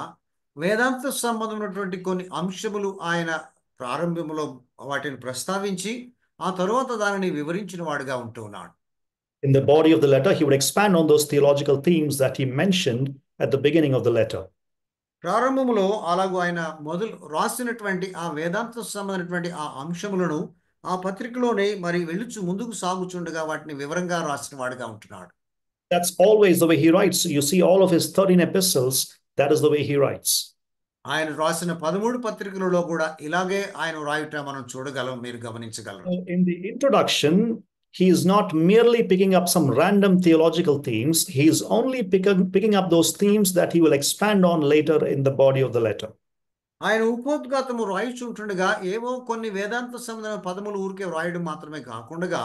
వేదాంత సంబంధమైనటువంటి కొన్ని అంశములు ఆయన ప్రారంభంలో వాటిని ప్రస్తావించి ఆ తరువాత దానిని వివరించిన వాడుగా ఉంటూ ఉన్నాడు. In the body of the letter, he would expand on those theological themes that he mentioned at the beginning of the letter. ప్రారంభములో అలాగూ ఆయన మొదలు రాసినటువంటి ఆ వేదాంత సంబంధమైనటువంటి ఆ అంశములను ఆ పత్రికలోనే మరి ముందుకు సాగుచుండగా వాటిని వివరంగా రాసిన వాడుగా ఉంటున్నాడు. That's always the way he writes. You see all of his 13 epistles, that is the way he writes. ఆయన రాసిన 13 పత్రికలలో కూడా ఇలాగే ఆయన రాయుట మనం చూడగలం, మీరు గమనించగలరు. In the introduction, he is not merely picking up some random theological themes. He is only picking up those themes that he will expand on later in the body of the letter. ఆయన ఉపోద్ఘాతము రాయిచుంటుండగా ఏవో కొన్ని వేదాంత సంబంధమైన పదములు ఊరికే వ్రాయడం మాత్రమే కాకుండా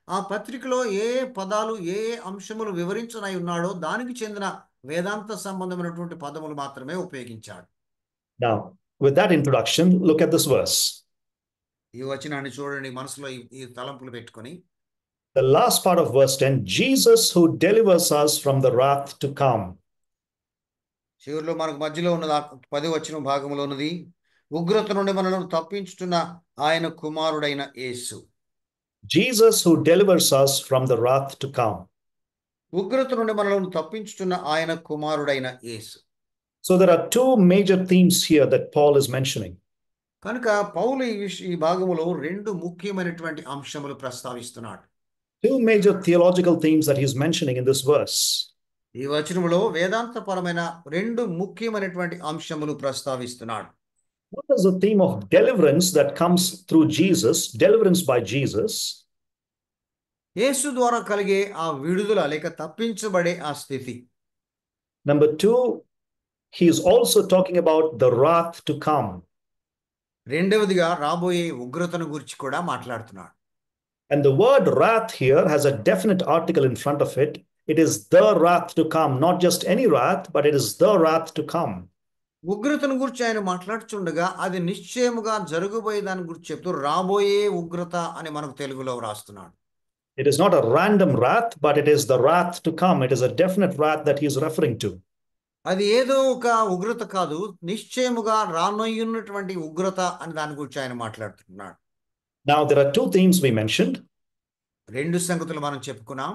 ఆ పత్రికలో ఏ పదాలు ఏ అంశములు వివరించనై ఉన్నాడో దానికి చెందిన వేదాంత సంబంధమైనటువంటి పదములు మాత్రమే ఉపయోగించాడు. Now, with that introduction, look at this verse. ఈ వచనాన్ని చూడండి, మనసులో ఈ తలంపులు పెట్టుకొని. The last part of verse 10, Jesus who delivers us from the wrath to come. చివరిలో మనకు మధ్యలో ఉన్నది 10వ వచనం భాగంలో ఉన్నది, ఉగ్రత నుండి మనల్ని తప్పించుతున్న ఆయన కుమారుడైన యేసు. Jesus who delivers us from the wrath to come. ఉగ్రత నుండి మనల్ని తప్పించుతున్న ఆయన కుమారుడైన యేసు. So there are two major themes here that Paul is mentioning. కనుక పౌలు ఈ భాగములో రెండు ముఖ్యమైనటువంటి అంశములు ప్రస్తావిస్తున్నాడు. Two major theological themes that he's mentioning in this verse. ఈ వచనములో వేదాంతపరమైన రెండు ముఖ్యమైనటువంటి అంశములు ప్రస్తావిస్తున్నాడు. What is the theme of deliverance that comes through Jesus, deliverance by Jesus? యేసు ద్వారా కలిగే ఆ విడుదల లేక తప్పించబడే ఆ స్థితి. Number two, he is also talking about the wrath to come. రెండవదిగా రాబోయే ఉగ్రతను గురించి కూడా మాట్లాడుతున్నాడు. And the word wrath here has a definite article in front of it. It is the wrath to come, not just any wrath, but it is the wrath to come. ఉగ్రతను గురించి ఆయన మాట్లాడుచుండగా అది నిశ్చయముగా జరగబోయే దాని గురించి చెప్తూ రాబోయే ఉగ్రత అని మనకు తెలుగులో రాస్తున్నాడు. It is not a random wrath, but it is the wrath to come. It is a definite wrath that he is referring to. అది ఏదో ఒక ఉగ్రత కాదు, నిశ్చయముగా రానయ్యున్నటువంటి ఉగ్రత అని దాని గురించి ఆయన మాట్లాడుతున్నాడు. Now there are two themes we mentioned. రెండు సంగతులు మనం చెప్పుకున్నాం.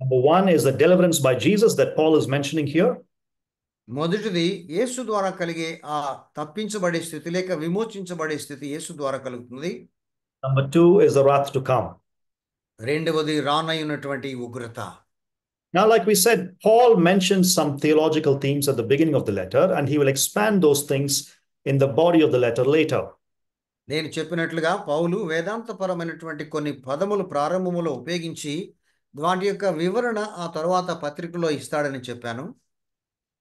Number one is the deliverance by Jesus that Paul is mentioning here. మొదటిది యేసు ద్వారా కలిగే ఆ తప్పించబడే స్థితి లేక విమోచించబడే స్థితి యేసు ద్వారా కలుగుతుంది. Number two is the wrath to come. రెండవది రానయ్యున్నటువంటి ఉగ్రత. Now, like we said, Paul mentions some theological themes at the beginning of the letter, and he will expand those things in the body of the letter later. నేను చెప్పినట్లుగా పౌలు వేదాంతపరమైనటువంటి కొన్ని పదములు ప్రారంభములో ఉపయోగించి వాటి యొక్క వివరణ ఆ తరువాత పత్రికలో ఇస్తాడని చెప్పాను.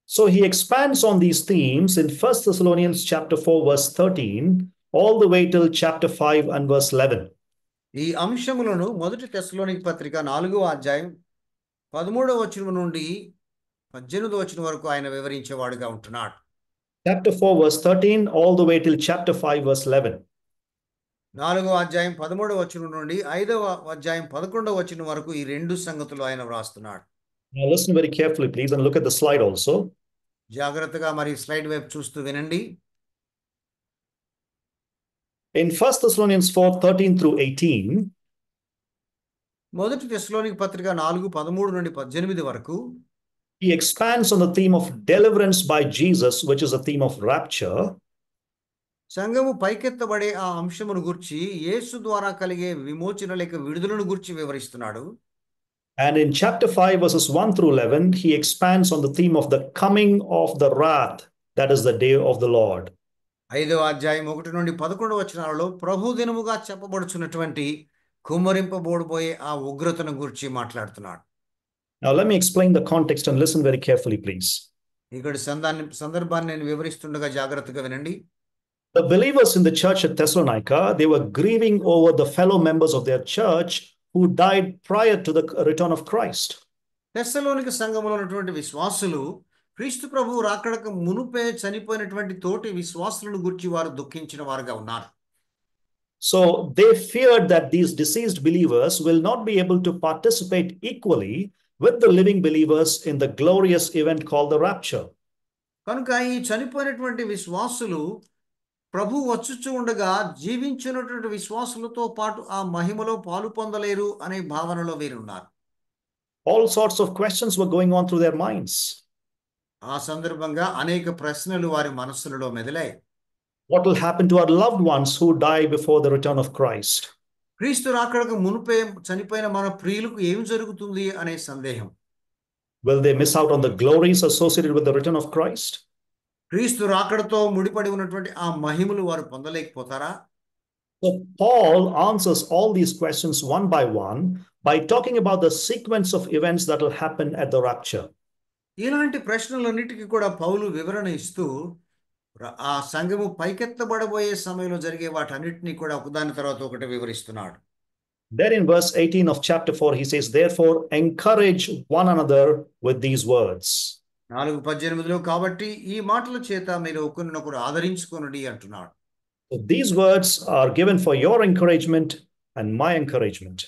So he expands on these themes in 1 Thessalonians chapter 4 verse 13 all the way till chapter 5 and verse 11. ఈ అంశములను మొదటి తెస్సలోనిక పత్రిక 4వ అధ్యాయం 13వ వచనం నుండి 18వ వచనం వరకు ఆయన వివరించేవాడుగా ఉంటున్నాడు. Chapter 4 verse 13 all the way till chapter 5 verse 11. 4వ అధ్యాయం 13వ వచనం నుండి 5వ అధ్యాయం 11వ వచనం వరకు ఈ రెండు సంగతులు ఆయన వ్రాస్తున్నాడు. Now listen very carefully please and look at the slide also. జాగ్రత్తగా మరి స్లైడ్ వైపు చూస్తూ వినండి. In 1 Thessalonians 4:13 through 18, మొదటి తెస్సలోనిక పత్రిక 4:13 నుండి 18 వరకు he expands on the theme of deliverance by Jesus, which is a theme of rapture. సంఘము పైకెత్తబడే ఆ అంశమును గురించి యేసు ద్వారా కలిగే విమోచన లేక విడుదలను గురించి వివరిస్తున్నాడు. And in chapter 5 verses 1 through 11, he expands on the theme of the coming of the wrath, that is the day of the Lord. 5వ అధ్యాయం 1 నుండి 11 వచనాలలో ప్రభు దినముగా చెప్పబడుచున్నటువంటి కుమ్మరింపబోడబోయే ఆ ఉగ్రతను గురించి మాట్లాడుతున్నాడు. Now let me explain the context and listen very carefully please. ఇక్కడ సందర్భాన్ని నేను వివరిస్తుండగా జాగ్రత్తగా వినండి. The believers in the church at Thessalonica, they were grieving over the fellow members of their church who died prior to the return of Christ. తెస్సలోనిక సంఘములో ఉన్నటువంటి విశ్వాసులు క్రీస్తు ప్రభువు రాకడకు మునుపే చనిపోయినటువంటి తోటి విశ్వాసులను గురించి వారు దుఃఖించిన వారుగా ఉన్నారు. So they feared that these deceased believers will not be able to participate equally with the living believers in the glorious event called the rapture. కనుక ఈ చనిపోయినటువంటి విశ్వాసులు ప్రభు వచ్చుచూ ఉండగా జీవించినటువంటి విశ్వాసులతో పాటు ఆ మహిమలో పాలు పొందలేరు అనే భావనలో వీరున్నారు. All sorts of questions were going on through their minds. ఆ సందర్భంగా అనేక ప్రశ్నలు వారి మనస్సులలో మెదిలాయి. What will happen to our loved ones who die before the return of Christ? క్రీస్తు రాకడకు మునుపే చనిపోయిన మన ప్రియులకు ఏం జరుగుతుంది అనే సందేహం. Will they miss out on the glories associated with the return of Christ? క్రీస్తు రాకడతో ముడిపడి ఉన్నటువంటి ఆ మహిమలు వారు పొందలేకపోతారా? So Paul answers all these questions one by talking about the sequence of events that will happen at the rapture. ఇలాంటి ప్రశ్నలన్నిటికీ కూడా పౌలు వివరణ ఇస్తూ ఆ సంఘము పైకెత్తబడబోయే సమయంలో జరిగే వాటన్నిటినీ కూడా ఒకదాని తర్వాత ఒకటి వివరిస్తున్నాడు. Then in verse 18 of chapter 4, he says, therefore, encourage one another with these words. 4:18 కాబట్టి ఈ మాటల చేత మీరు ఒకరినొకరు ఆదరించుకొనుడి అంటున్నాడు. So these words are given for your encouragement and my encouragement.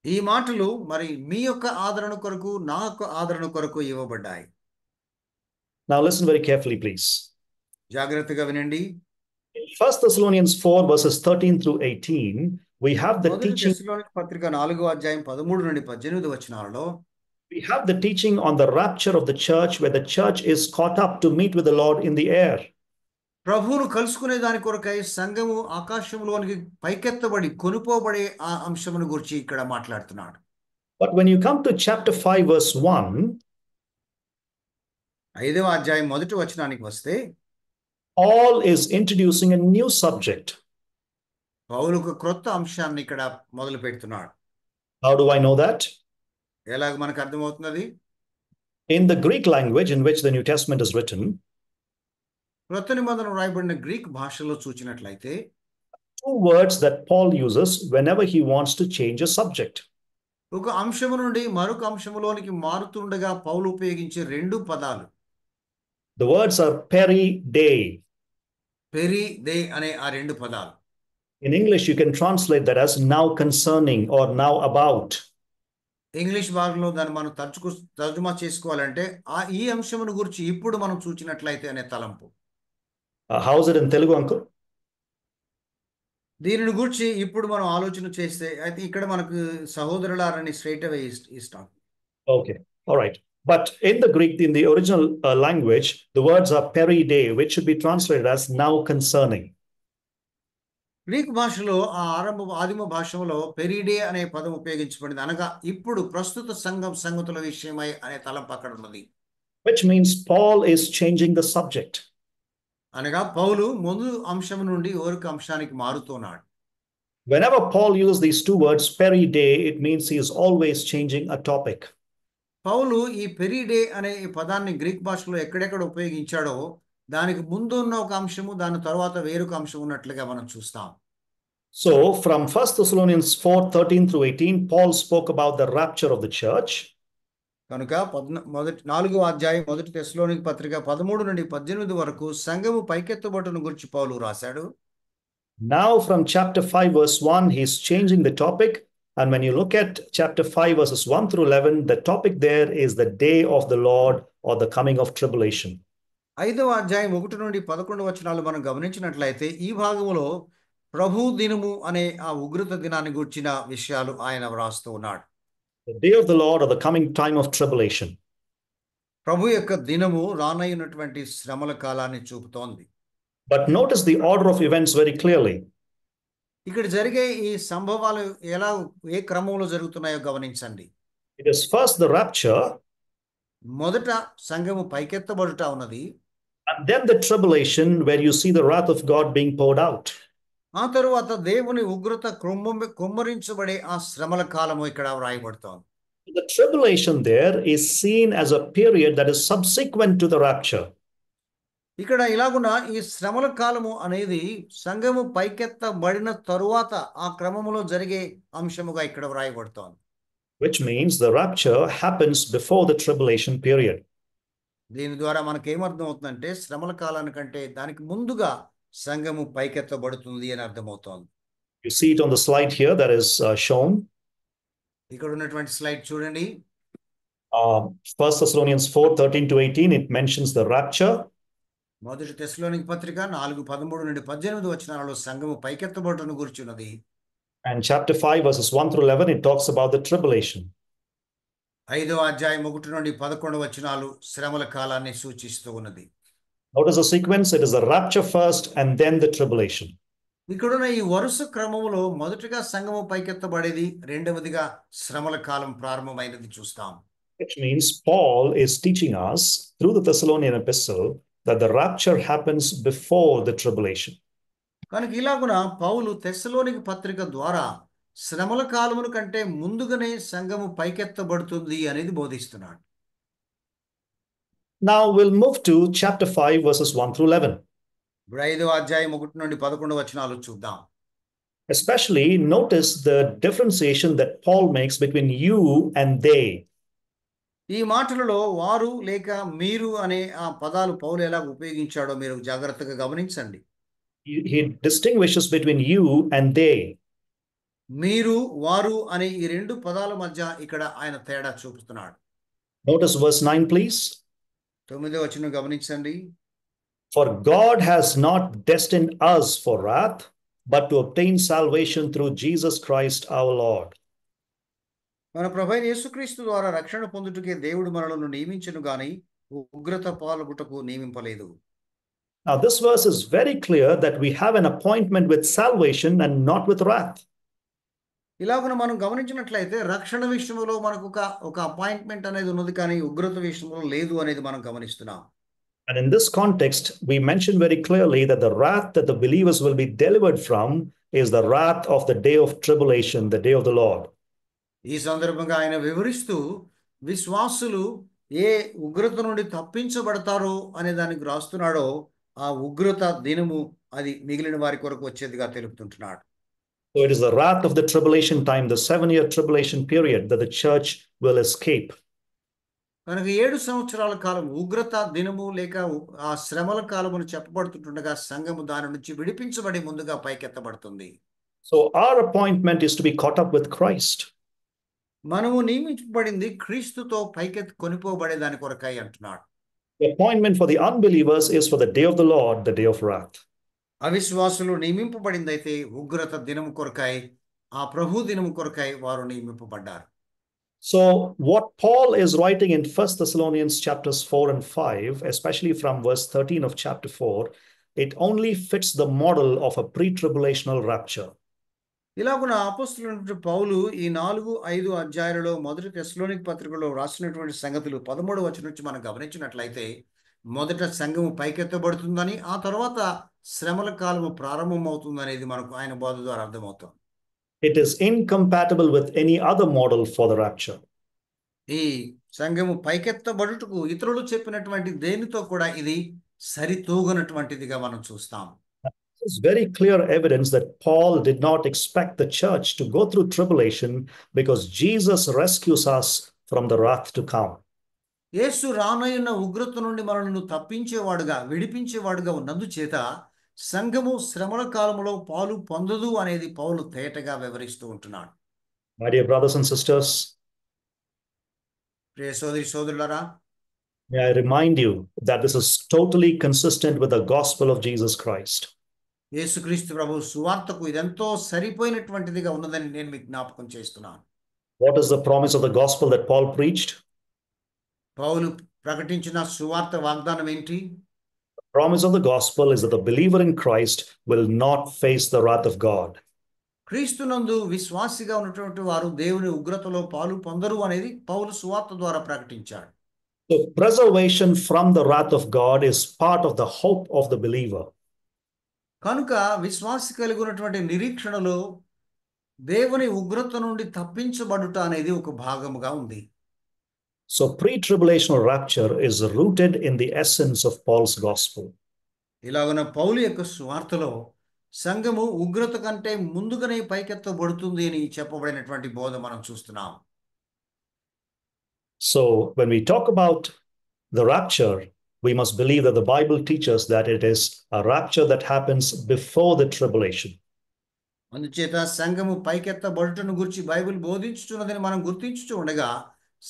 ఈ మాటలు మరి మీ యొక్క ఆదరణ కొరకు నా యొక్క ఆదరణ కొరకు ఇవ్వబడ్డాయి. Now listen very carefully, please. జాగ్రత్తగా వినండి. In 1 Thessalonians 4 verses 13 through 18, we have the teaching. తెస్సలోనిక పత్రిక 4:13-18 we have the teaching on the rapture of the church, where the church is caught up to meet with the Lord in the air. ప్రభువును కలుసుకునే దాని కొరకై సంఘము ఆకాశంలోనికి పైకెత్తబడి కొనుపోబడే ఆ అంశమును గురించి ఇక్కడ మాట్లాడుతున్నాడు. But when you come to chapter 5 verse 1, 5వ అధ్యాయం 1వ వచనానికి వస్తే Paul is introducing a new subject. పౌలు ఒక క్రొత్త అంశాన్ని ఇక్కడ మొదలు పెడుతున్నాడు. How do I know that? ఎలాగ మనకు అర్థమవుతున్నది? In the Greek language in which the New Testament is written, క్రొత్త నిబంధన రాయబడిన గ్రీక్ భాషలో చూచినట్లయితే two words that Paul uses whenever he wants to change a subject. ఒక అంశము నుండి మరొక అంశములోనికి మారుతుండగా పౌలు ఉపయోగించే రెండు పదాలు. The words are peri de. Peri they అనే ఆ రెండు పదాలు. In English, you can translate that as now concerning or now about. English భాషలో దాన్ని మనం తర్జుమా చేసుకోవాలంటే ఈ అంశమును గురించి ఇప్పుడు మనం చూచినట్లయితే అనే తలంపు. How is it in Telugu, uncle? దీనిని గురించి ఇప్పుడు మనం ఆలోచన చేస్తే అయితే ఇక్కడ మనకు సహోదరులారని స్ట్రైట్ అవే ఇస్తాం. Okay, all right. But in the Greek, in the original language, the words are peri de, which should be translated as now concerning. Greek భాషలో ఆ ఆదిమ భాషలో పెరిడే అనే పదం ఉపయోగించబడింది, అనగా ఇప్పుడు ప్రస్తుత సంగతుల విషయమై అనే తలంపు అక్కడ ఉన్నది. Which means Paul is changing the subject. అనగా పౌలు ముందు అంశం నుండి వేరొక అంశానికి మారుతున్నాడు. Whenever Paul uses these two words, peri de, it means he is always changing a topic. పౌలు ఈ పెరిడే అనే ఈ పదాన్ని గ్రీక్ భాషలో ఎక్కడెక్కడ ఉపయోగించాడో దానికి ముందు ఉన్న ఒక అంశము దాని తర్వాత వేరొక అంశం ఉన్నట్లుగా మనం చూస్తాం. So from 1 Thessalonians 4:13-18, Paul spoke about the rapture of the church. కనుక 4వ అధ్యాయం 1 తెస్సలోనిక పత్రిక 13-18 వరకు సంఘము పైకెత్తబడును గురించి పౌలు రాశాడు. Now from chapter 5 verse 1, he's changing the topic. And when you look at chapter 5 verses 1-11, the topic there is the day of the Lord or the coming of tribulation. 5వ అధ్యాయం 1-11 వచనాలు మనం గమనించినట్లయితే ఈ భాగంలో ప్రభు దినము అనే ఆ ఉగ్రత దినాన్ని గురించిన విషయాలు ఆయన వ్రాస్తూ ఉన్నాడు. The day of the Lord or the coming time of tribulation. ప్రభు యొక్క దినము రానయ్యున్నటువంటి శ్రమల కాలాన్ని చూపుతోంది. But notice the order of events very clearly. ఇక్కడ జరిగే ఈ సంభవాలు ఎలా ఏ క్రమంలో జరుగుతున్నాయో గమనించండి. It is first the rapture, మొదట సంఘము పైకెత్తబడుట ఉన్నది, and then the tribulation, where you see the wrath of God being poured out. ఆ తరువాత దేవుని ఉగ్రత కుమ్మరించబడే ఆ శ్రమల కాలము ఇక్కడ వ్రాయబడుతోంది. The tribulation there is seen as a period that is subsequent to the rapture. ఇక్కడ ఇలాగున్న ఈ శ్రమల కాలము అనేది సంఘము పైకెత్తబడిన తరువాత ఆ క్రమములో జరిగే అంశముగా ఇక్కడ వ్రాయబడుతోంది. Which means the rapture happens before the tribulation period. దీని ద్వారా మనకు ఏమర్థం అవుతుందంటే శ్రమల కాలానికంటే దానికి ముందుగా సంఘము పైకెత్తబడుతుంది అని అర్థమవుతోంది. You see it on the slide here that is shown. ఇక్కడ ఉన్నటువంటి స్లైడ్ చూడండి. 1 Thessalonians 4:13-18, it mentions the rapture. మొదటి తెస్సలోనిక పత్రిక 4:13-18 వచనాలలో సంఘము పైకెత్తబడుటను గుర్చున్నది. And chapter 5, verses 1-11, it talks about the tribulation. 5వ అధ్యాయం 1-11 వచనాలు శ్రమల కాలాన్ని సూచిస్తూ ఉన్నది. Notice the sequence. It is the rapture first and then the tribulation. ఇక్కడున్న ఈ వరుస క్రమములో మొదటిగా సంఘము పైకెత్తబడేది, రెండవదిగా శ్రమల కాలం ప్రారంభమైనది చూస్తాం. Which means Paul is teaching us through the Thessalonian epistle that the rapture happens before the tribulation. కనుక ఇలాగున పౌలు తెస్సలోనిక పత్రిక ద్వారా శ్రమల కాలమును కంటే ముందుగానే సంఘము పైకెత్తబడుతుంది అనేది బోధిస్తున్నాడు. Now we'll move to chapter 5, verses 1-11. 5వ అధ్యాయం 1-11 వచనాలు చూద్దాం. Especially notice the differentiation that Paul makes between you and they. ఈ మాటలలో వారు లేక మీరు అనే ఆ పదాలు పౌలు ఎలా ఉపయోగించాడో మీరు జాగ్రత్తగా గమనించండి. He distinguishes between you and they. మీరు వారు అనే ఈ రెండు పదాల మధ్య ఇక్కడ ఆయన తేడా చూపుతున్నాడు. Notice verse 9, please. 9వ వచనం గమనించండి. For God has not destined us for wrath, but to obtain salvation through Jesus Christ our Lord. మన ప్రభువైన యేసుక్రీస్తు ద్వారా రక్షణ పొందుటకే దేవుడు మనలను నియమించెను గాని ఉగ్రత పాల్గొనుటకు నియమింపలేదు. Now this verse is very clear that we have an appointment with salvation and not with wrath. ఇలాగ మనం గమనించినట్లయితే రక్షణ విషయంలో మనకు ఒక అపాయింట్మెంట్ అనేది ఉన్నది, కానీ ఉగ్రత విషయంలో లేదు అనేది మనం గమనిస్తున్నాం. And in this context, we mention very clearly that the wrath that the believers will be delivered from is the wrath of the day of tribulation, the day of the Lord. ఈ సందర్భంగా ఆయన వివరిస్తూ విశ్వాసులు ఏ ఉగ్రత నుండి తప్పించబడతారో అనే దానికి రాస్తున్నాడో ఆ ఉగ్రత దినము అది మిగిలిన వారి కొరకు వచ్చేదిగా తెలుపుతుంటున్నాడు. So it is the wrath of the tribulation time, the 7-year tribulation period, that the church will escape. కనుక 7 సంవత్సరాల కాలం ఉగ్రత దినము లేక ఆ శ్రమల కాలమును చెప్పబడుతుండగా సంఘము దాని నుంచి విడిపించబడి ముందుగా పైకెత్తబడుతుంది. So our appointment is to be caught up with Christ. మనము నియమించబడింది క్రీస్తుతో పైకెత్తి కొనిపోబడే దాని కొరకై అంటున్నాడు. The appointment for the unbelievers is for the day of the Lord, the day of wrath. అవిశ్వాసులు నియమింపబడిందైతే ఉగ్రత దినము కొరకై, ఆ ప్రభు దినము కొరకై వారు నియమింపబడ్డారు. So what Paul is writing in 1 Thessalonians chapters 4 and 5, especially from verse 13 of chapter 4, it only fits the model of a pre-tribulational rapture. ఇలాగున అపోస్తలుడైన పౌలు ఈ 4-5 అధ్యాయాలలో మొదటి తెస్సలోనిక పత్రికలో రాసినటువంటి సంగతులు 13వ వచనం నుంచి మనం గమనించినట్లయితే మొదట సంఘము పైకెత్తబడుతుందని, ఆ తర్వాత శ్రమల కాలము ప్రారంభమవుతుందనేది మనకు ఆయన బోధ ద్వారా అర్థమవుతుంది. It is incompatible with any other model for the rapture. ఈ సంఘము పైకెత్తబడుటకు ఇతరులు చెప్పినటువంటి దేనితో కూడా ఇది సరితూగనటువంటిదిగా మనం చూస్తాం. It's very clear evidence that Paul did not expect the church to go through tribulation because Jesus rescues us from the wrath to come. యేసు రానయ్యున్న ఉగ్రత నుండి మనల్ని తప్పించేవాడుగా విడిపించేవాడుగా ఉన్నందుచేత సంఘము శ్రమల కాలంలో పాలు పొందదు అనేది పౌలు తేటగా వివరిస్తూ ఉంటున్నాడు. My dear brothers and sisters, ప్రియ సోదరి సోదరులారా, may I remind you that this is totally consistent with the gospel of Jesus Christ. యేసుక్రీస్తు ప్రభు సువార్తకు ఇదెంతో సరిపోయినటువంటిదిగా ఉన్నదని నేను మీకు జ్ఞాపకం చేస్తున్నాను. What is the promise of the gospel that Paul preached? పౌలు ప్రకటించిన సువార్త వాగ్దానం ఏంటి? The promise of the gospel is that the believer in Christ will not face the wrath of God. క్రీస్తునందు విశ్వాసిగా ఉన్నటువంటి వారు దేవుని ఉగ్రతలో పాలు పొందరు అనేది పౌలు సువార్త ద్వారా ప్రకటించాడు. So preservation from the wrath of God is part of the hope of the believer. కనుక విశ్వాసి కలిగి ఉన్నటువంటి నిరీక్షణలో దేవుని ఉగ్రత నుండి తప్పించబడుట అనేది ఒక భాగముగా ఉంది. So pre-tribulational rapture is rooted in the essence of Paul's gospel. ఇలాగన పౌలు యొక్క సువార్తలో సంఘము ఉగ్రత కంటే ముందుగానే పైకెత్తబడుతుంది అని చెప్పబడినటువంటి బోధ మనం చూస్తున్నాం. So when we talk about the rapture, we must believe that the Bible teaches that it is a rapture that happens before the tribulation. అందుచేత సంఘము పైకెత్తబడుటను గురించి బైబిల్ బోధించుచున్నదని మనం గుర్తించుచూ ఉండగా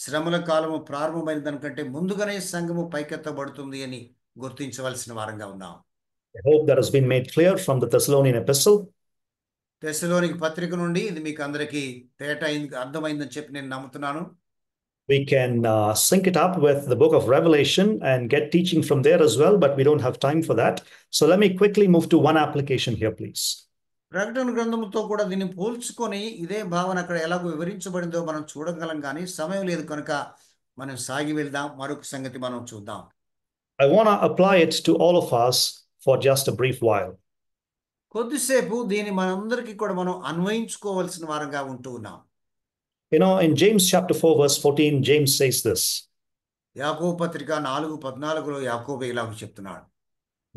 శ్రమల కాలము ప్రారంభమైన దానికంటే ముందుగానే సంఘము పైకెత్తబడుతుంది అని గుర్తించవలసిన వారంగా ఉన్నాం. I hope that has been made clear from the Thessalonian epistle. తెస్సలోనికి పత్రిక నుండి ఇది మీకు అందరికీ అర్థమైందని చెప్పి నేను నమ్ముతున్నాను. We can sync it up with the book of Revelation and get teaching from there as well, but we don't have time for that. So let me quickly move to one application here, please. ప్రకటన గ్రంథముతో కూడా దీన్ని పోల్చుకొని ఇదే భావన అక్కడ ఎలాగో వివరించబడిందో మనం చూడగలం, కానీ సమయం లేదు కనుక మనం సాగి వెళ్దాం. మరొక సంగతి మనం చూద్దాం. I want to apply it to all of us for just a brief while. కొద్దిసేపు దీన్ని మనందరికీ కూడా మనం అన్వయించుకోవాల్సిన వారంగా ఉంటూ ఉన్నాం. You know, in James chapter 4, verse 14, James says this. యాకోబు పత్రిక 4:14లో యాకోబు ఇలాగ చెప్తున్నాడు.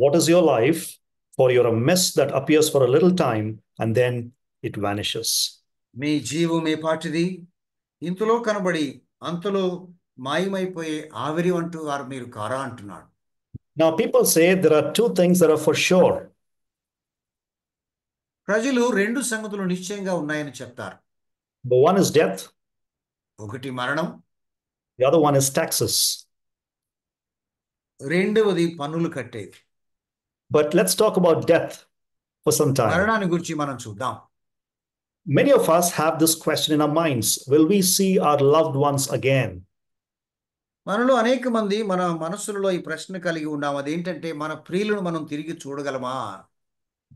What is your life? For you're a mist that appears for a little time and then it vanishes. మీ జీవం ఏ పాటిది, ఇంతలో కనబడి అంతలో మాయమైపోయే ఆవిరి అంటూ వారు మీరు కారా అంటున్నాడు. Now people say there are two things that are for sure. ప్రజలు రెండు సంగతులు నిశ్చయంగా ఉన్నాయని చెప్తారు. The one is death. ఒకటి మరణం, The other one is taxes. రెండవది పన్నులు కట్టేది. But let's talk about death for some time. మరణాన్ని గురించి మనం చూద్దాం. Many of us have this question in our minds. Will we see our loved ones again? మనలో అనేక మంది మన మనసులలో ఈ ప్రశ్న కలిగి ఉన్నాం. అదేంటంటే మన ప్రియులను మనం తిరిగి చూడగలమా?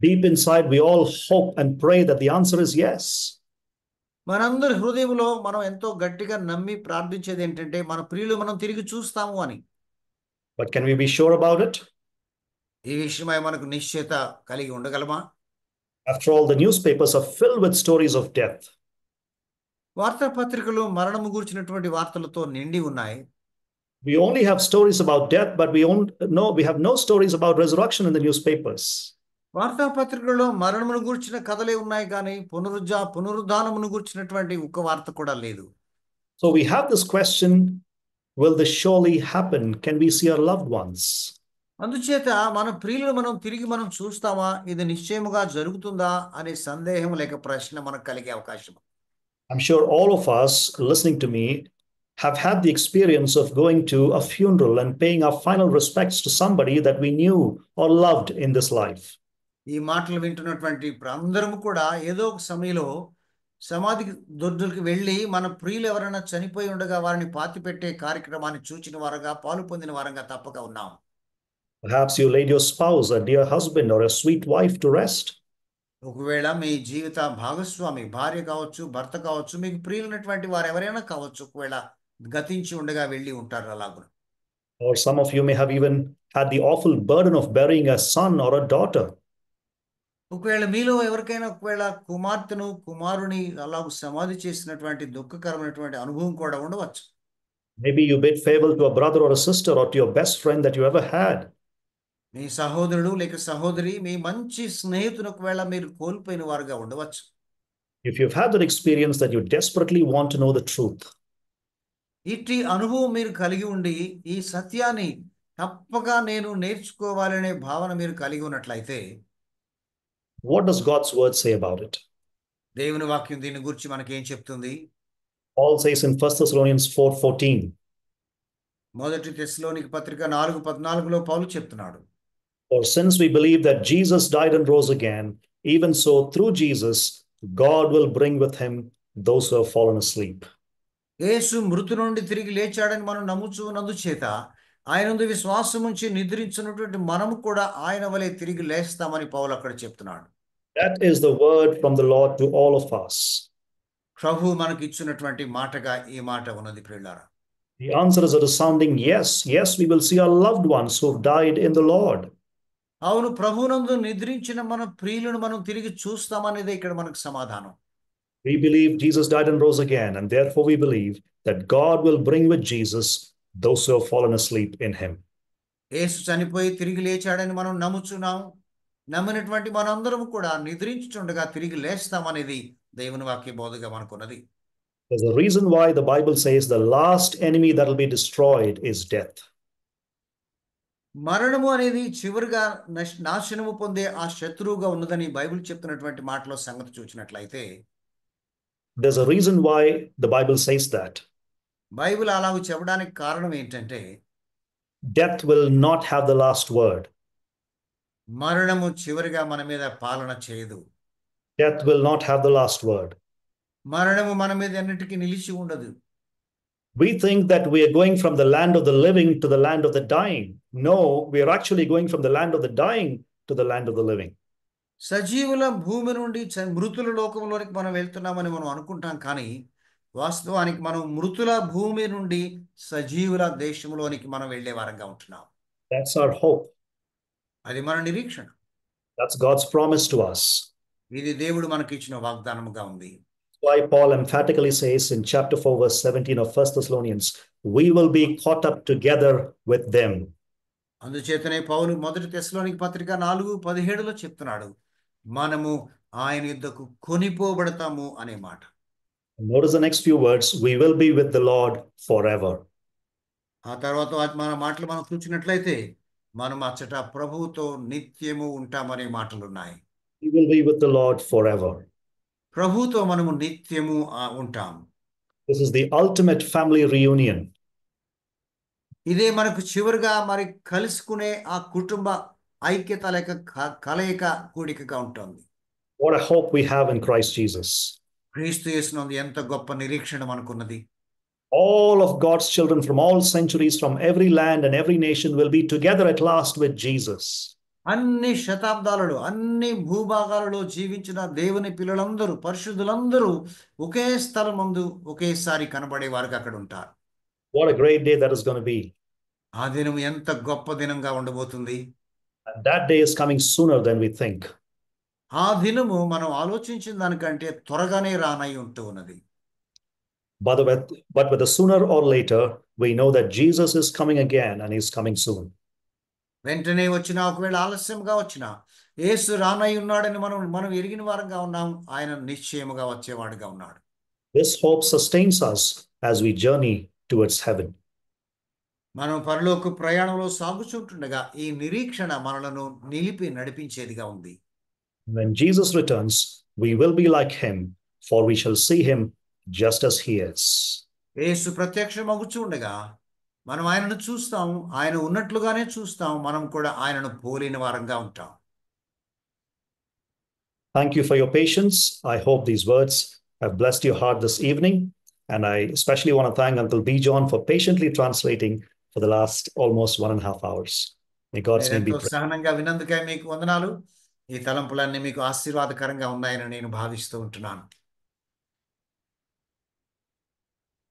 Deep inside, we all hope and pray that the answer is yes. మనందరి హృదయంలో మనం ఎంతో గట్టిగా నమ్మి ప్రార్థించేది ఏంటంటే మన ప్రియులు మనం తిరిగి చూస్తాము అని. But can we be sure about it? ఈ విషయమై మనకు నిశ్చయత కలిగి ఉండగలమా? After all, the newspapers are filled with stories of death. వార్తాపత్రికలు మరణము గురించినటువంటి వార్తలతో నిండి ఉన్నాయి. We only have stories about death, but we have no stories about resurrection in the newspapers. వార్తాపత్రికల్లో మరణమును గురించిన కథలే ఉన్నాయి, కానీ పునరుద్ధానమును గురించినటువంటి ఒక్క వార్త కూడా లేదు. So we have this question, will this surely happen? Can we see our loved ones? అందుచేత మన ప్రియులను మనం తిరిగి మనం చూస్తామా, ఇది నిశ్చయముగా జరుగుతుందా అనే సందేహం లేక ప్రశ్న మనకు కలిగే అవకాశం. I'm sure all of us listening to me have had the experience of going to a funeral and paying our final respects to somebody that we knew or loved in this life. ఈ మాటలు వింటున్నటువంటి అందరము కూడా ఏదో ఒక సమయంలో సమాధి దొడ్డులకు వెళ్ళి మన ప్రియులు ఎవరైనా చనిపోయి ఉండగా వారిని పాతిపెట్టే కార్యక్రమాన్ని చూచిన వారంగా, పాలు పొందిన వారంగా తప్పక ఉన్నాం. Perhaps you laid your spouse, a dear husband, or a sweet wife to rest. ఒకవేళ మీ జీవిత భాగస్వామి, భార్య కావచ్చు, భర్త కావచ్చు, మీకు ప్రియులైనటువంటి వారు ఎవరైనా కావచ్చు, ఒకవేళ గతించి ఉండగా వెళ్ళి ఉంటారు అలాగున. Or some of you may have even had the awful burden of burying a son or a daughter. ఒకవేళ మీలో ఎవరికైనా ఒకవేళ కుమార్తెను, కుమారుని అలాగూ సమాధి చేసినటువంటి దుఃఖకరమైనటువంటి అనుభవం కూడా ఉండవచ్చు. Maybe you bid farewell to a brother or a sister or to your best friend that you ever had. మీ సహోదరుడు లేక సహోదరి, మీ మంచి స్నేహితుని ఒకవేళ మీరు కోల్పోయిన వారుగా ఉండవచ్చు. If you've had that experience that you desperately want to know the truth, ఇట్టి అనుభవం మీరు కలిగి ఉండి ఈ సత్యాన్ని తప్పక నేను నేర్చుకోవాలనే భావన మీరు కలిగి ఉన్నట్లయితే, what does God's word say about it? దేవుని వాక్యం దీని గురించి మనకేం చెప్తుంది? Paul says in 1 Thessalonians 4:14. మొదటి తెస్సలోనికి పత్రిక 4:14లో పౌలు చెప్తున్నాడు, For since we believe that Jesus died and rose again, even so through Jesus, God will bring with him those who have fallen asleep. యేసు మృతు నుండి తిరిగి లేచాడని మనం నమ్ముచున్నందు చేత ఆయనందు విశ్వాసం ఉంచి నిద్రించినటువంటి మనము కూడా ఆయన వలె తిరిగి లేస్తామని పౌలు అక్కడ చెప్తున్నాడు. That is the word from the Lord to all of us. ప్రభు మనకి ఇచ్చినటువంటి మాటగా ఈ మాట ఉన్నది ప్రియులారా. The answer is a resounding yes. Yes, we will see our loved ones who have died in the Lord. అవును, ప్రభునందు నిద్రించిన మన ప్రియులను మనం తిరిగి చూస్తామనేదే ఇక్కడ మనకు సమాధానం. We believe Jesus died and rose again, and therefore we believe that God will bring with Jesus those who have fallen asleep in him. యేసు చనిపోయి తిరిగి లేచాడని మనం నమ్ముచున్నాం. నమ్మినటువంటి మనందరం కూడా నిద్రించుచుండగా తిరిగి లేస్తామనేది దేవుని వాక్య బోధగా మనకున్నది. There's a reason why the Bible says the last enemy that will be destroyed is death. మరణము అనేది చివరిగా నాశనము పొందే ఆ శత్రువుగా ఉన్నదని బైబిల్ చెప్తున్నటువంటి మాటలో సంగతి చూసినట్లయితే, there's a reason why the Bible says that. Bible అలాగ చెప్పడానికి కారణం ఏంటంటే death will not have the last word. మరణము చివరిగా మన మీద పాలన చేయదు. Death will not have the last word. మరణము మన మీద ఎన్నటికీ నిలిచి ఉండదు. We think that we are going from the land of the living to the land of the dying. No, we are actually going from the land of the dying to the land of the living. సజీవుల భూమి నుండి మృతుల లోకంలోనికి మనం వెళ్తున్నామని మనం అనుకుంటాం, కానీ వాస్తవానికి మనం మృతుల భూమి నుండి సజీవుల దేశంలోనికి మనం వెళ్ళే వారంగా ఉంటున్నాం. That's our hope. అది మన నిరీక్షణ. That's God's promise to us. ఇది దేవుడు మనకి ఇచ్చిన వాగ్దానముగా ఉంది. Why Paul emphatically says in chapter 4, verse 17 of 1 Thessalonians, we will be caught up together with them. అందుచేతనే పౌలు మొదటి తెస్సలోనిక పత్రిక 4:17లో చెప్తున్నాడు, మనము ఆయన యుద్ధకు కొనిపోబడతాము అనే మాట. Notice the next few words, we will be with the Lord forever. ఆ తర్వాత మన మాటలు మనం చూసినట్లయితే మనం అచ్చట ప్రభువుతో నిత్యము ఉంటామనే మాటలు ఉన్నాయి. We will be with the Lord forever. ప్రభువుతో మనము నిత్యము ఉంటాం. This is the ultimate family reunion. ఇదే మనకు చివరిగా మరి కలుసుకునే ఆ కుటుంబ ఐక్యత లేక కలయిక కూడికగా ఉంటుంది. What a hope we have in Christ Jesus. క్రీస్తు యేసునందు ఎంత గొప్ప నిరీక్షణ మనకున్నది. All of God's children from all centuries, from every land and every nation will be together at last with Jesus. అన్ని శతాబ్దాలలో అన్ని భూభాగాలలో జీవించిన దేవుని పిల్లలందరూ పరిశుద్ధులందరూ ఒకే స్థలం ముందు ఒకేసారి కనబడే వారికి అక్కడ ఉంటారు. What a great day that is going to be. ఆ దినం ఎంత గొప్ప దినంగా ఉండబోతుంది. And that day is coming sooner than we think. ఆ దినము మనం ఆలోచించిన దానికంటే త్వరగానే రానై ఉంటూ ఉన్నది. But whether sooner or later, we know that Jesus is coming again and he's coming soon. వెంటనే వచ్చినా ఒకవేళ ఆలస్యంగా వచ్చినా యేసు రానై ఉన్నాడని మనం ఎరిగిన వారంగా ఉన్నాం. ఆయన నిశ్చయముగా వచ్చేవాడుగా ఉన్నాడు. This hope sustains us as we journey towards heaven. మనం పరలోక ప్రయాణంలో సాగుచుంటుండగా ఈ నిరీక్షణ మనలను నిలిపి నడిపించేదిగా ఉంది. When Jesus returns, we will be like him, for we shall see him just as he is. యేసు ప్రత్యక్షమగుచూ ఉండగా మనం ఆయనను చూస్తాం, ఆయన ఉన్నట్లుగానే చూస్తాం, మనం కూడా ఆయనను పోలిన వారంగా ఉంటాం. Thank you for your patience. I hope these words have blessed your heart this evening. And I especially want to thank Uncle B. John for patiently translating for the last almost 1.5 hours. May God's name be praised. సహనంగా వినందుకై మీకు వందనాలు. ఈ తలంపులన్నీ మీకు ఆశీర్వాదకరంగా ఉన్నాయని నేను భావిస్తూ ఉంటున్నాను.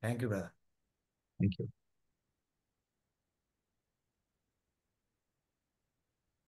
Thank you brother. Thank you.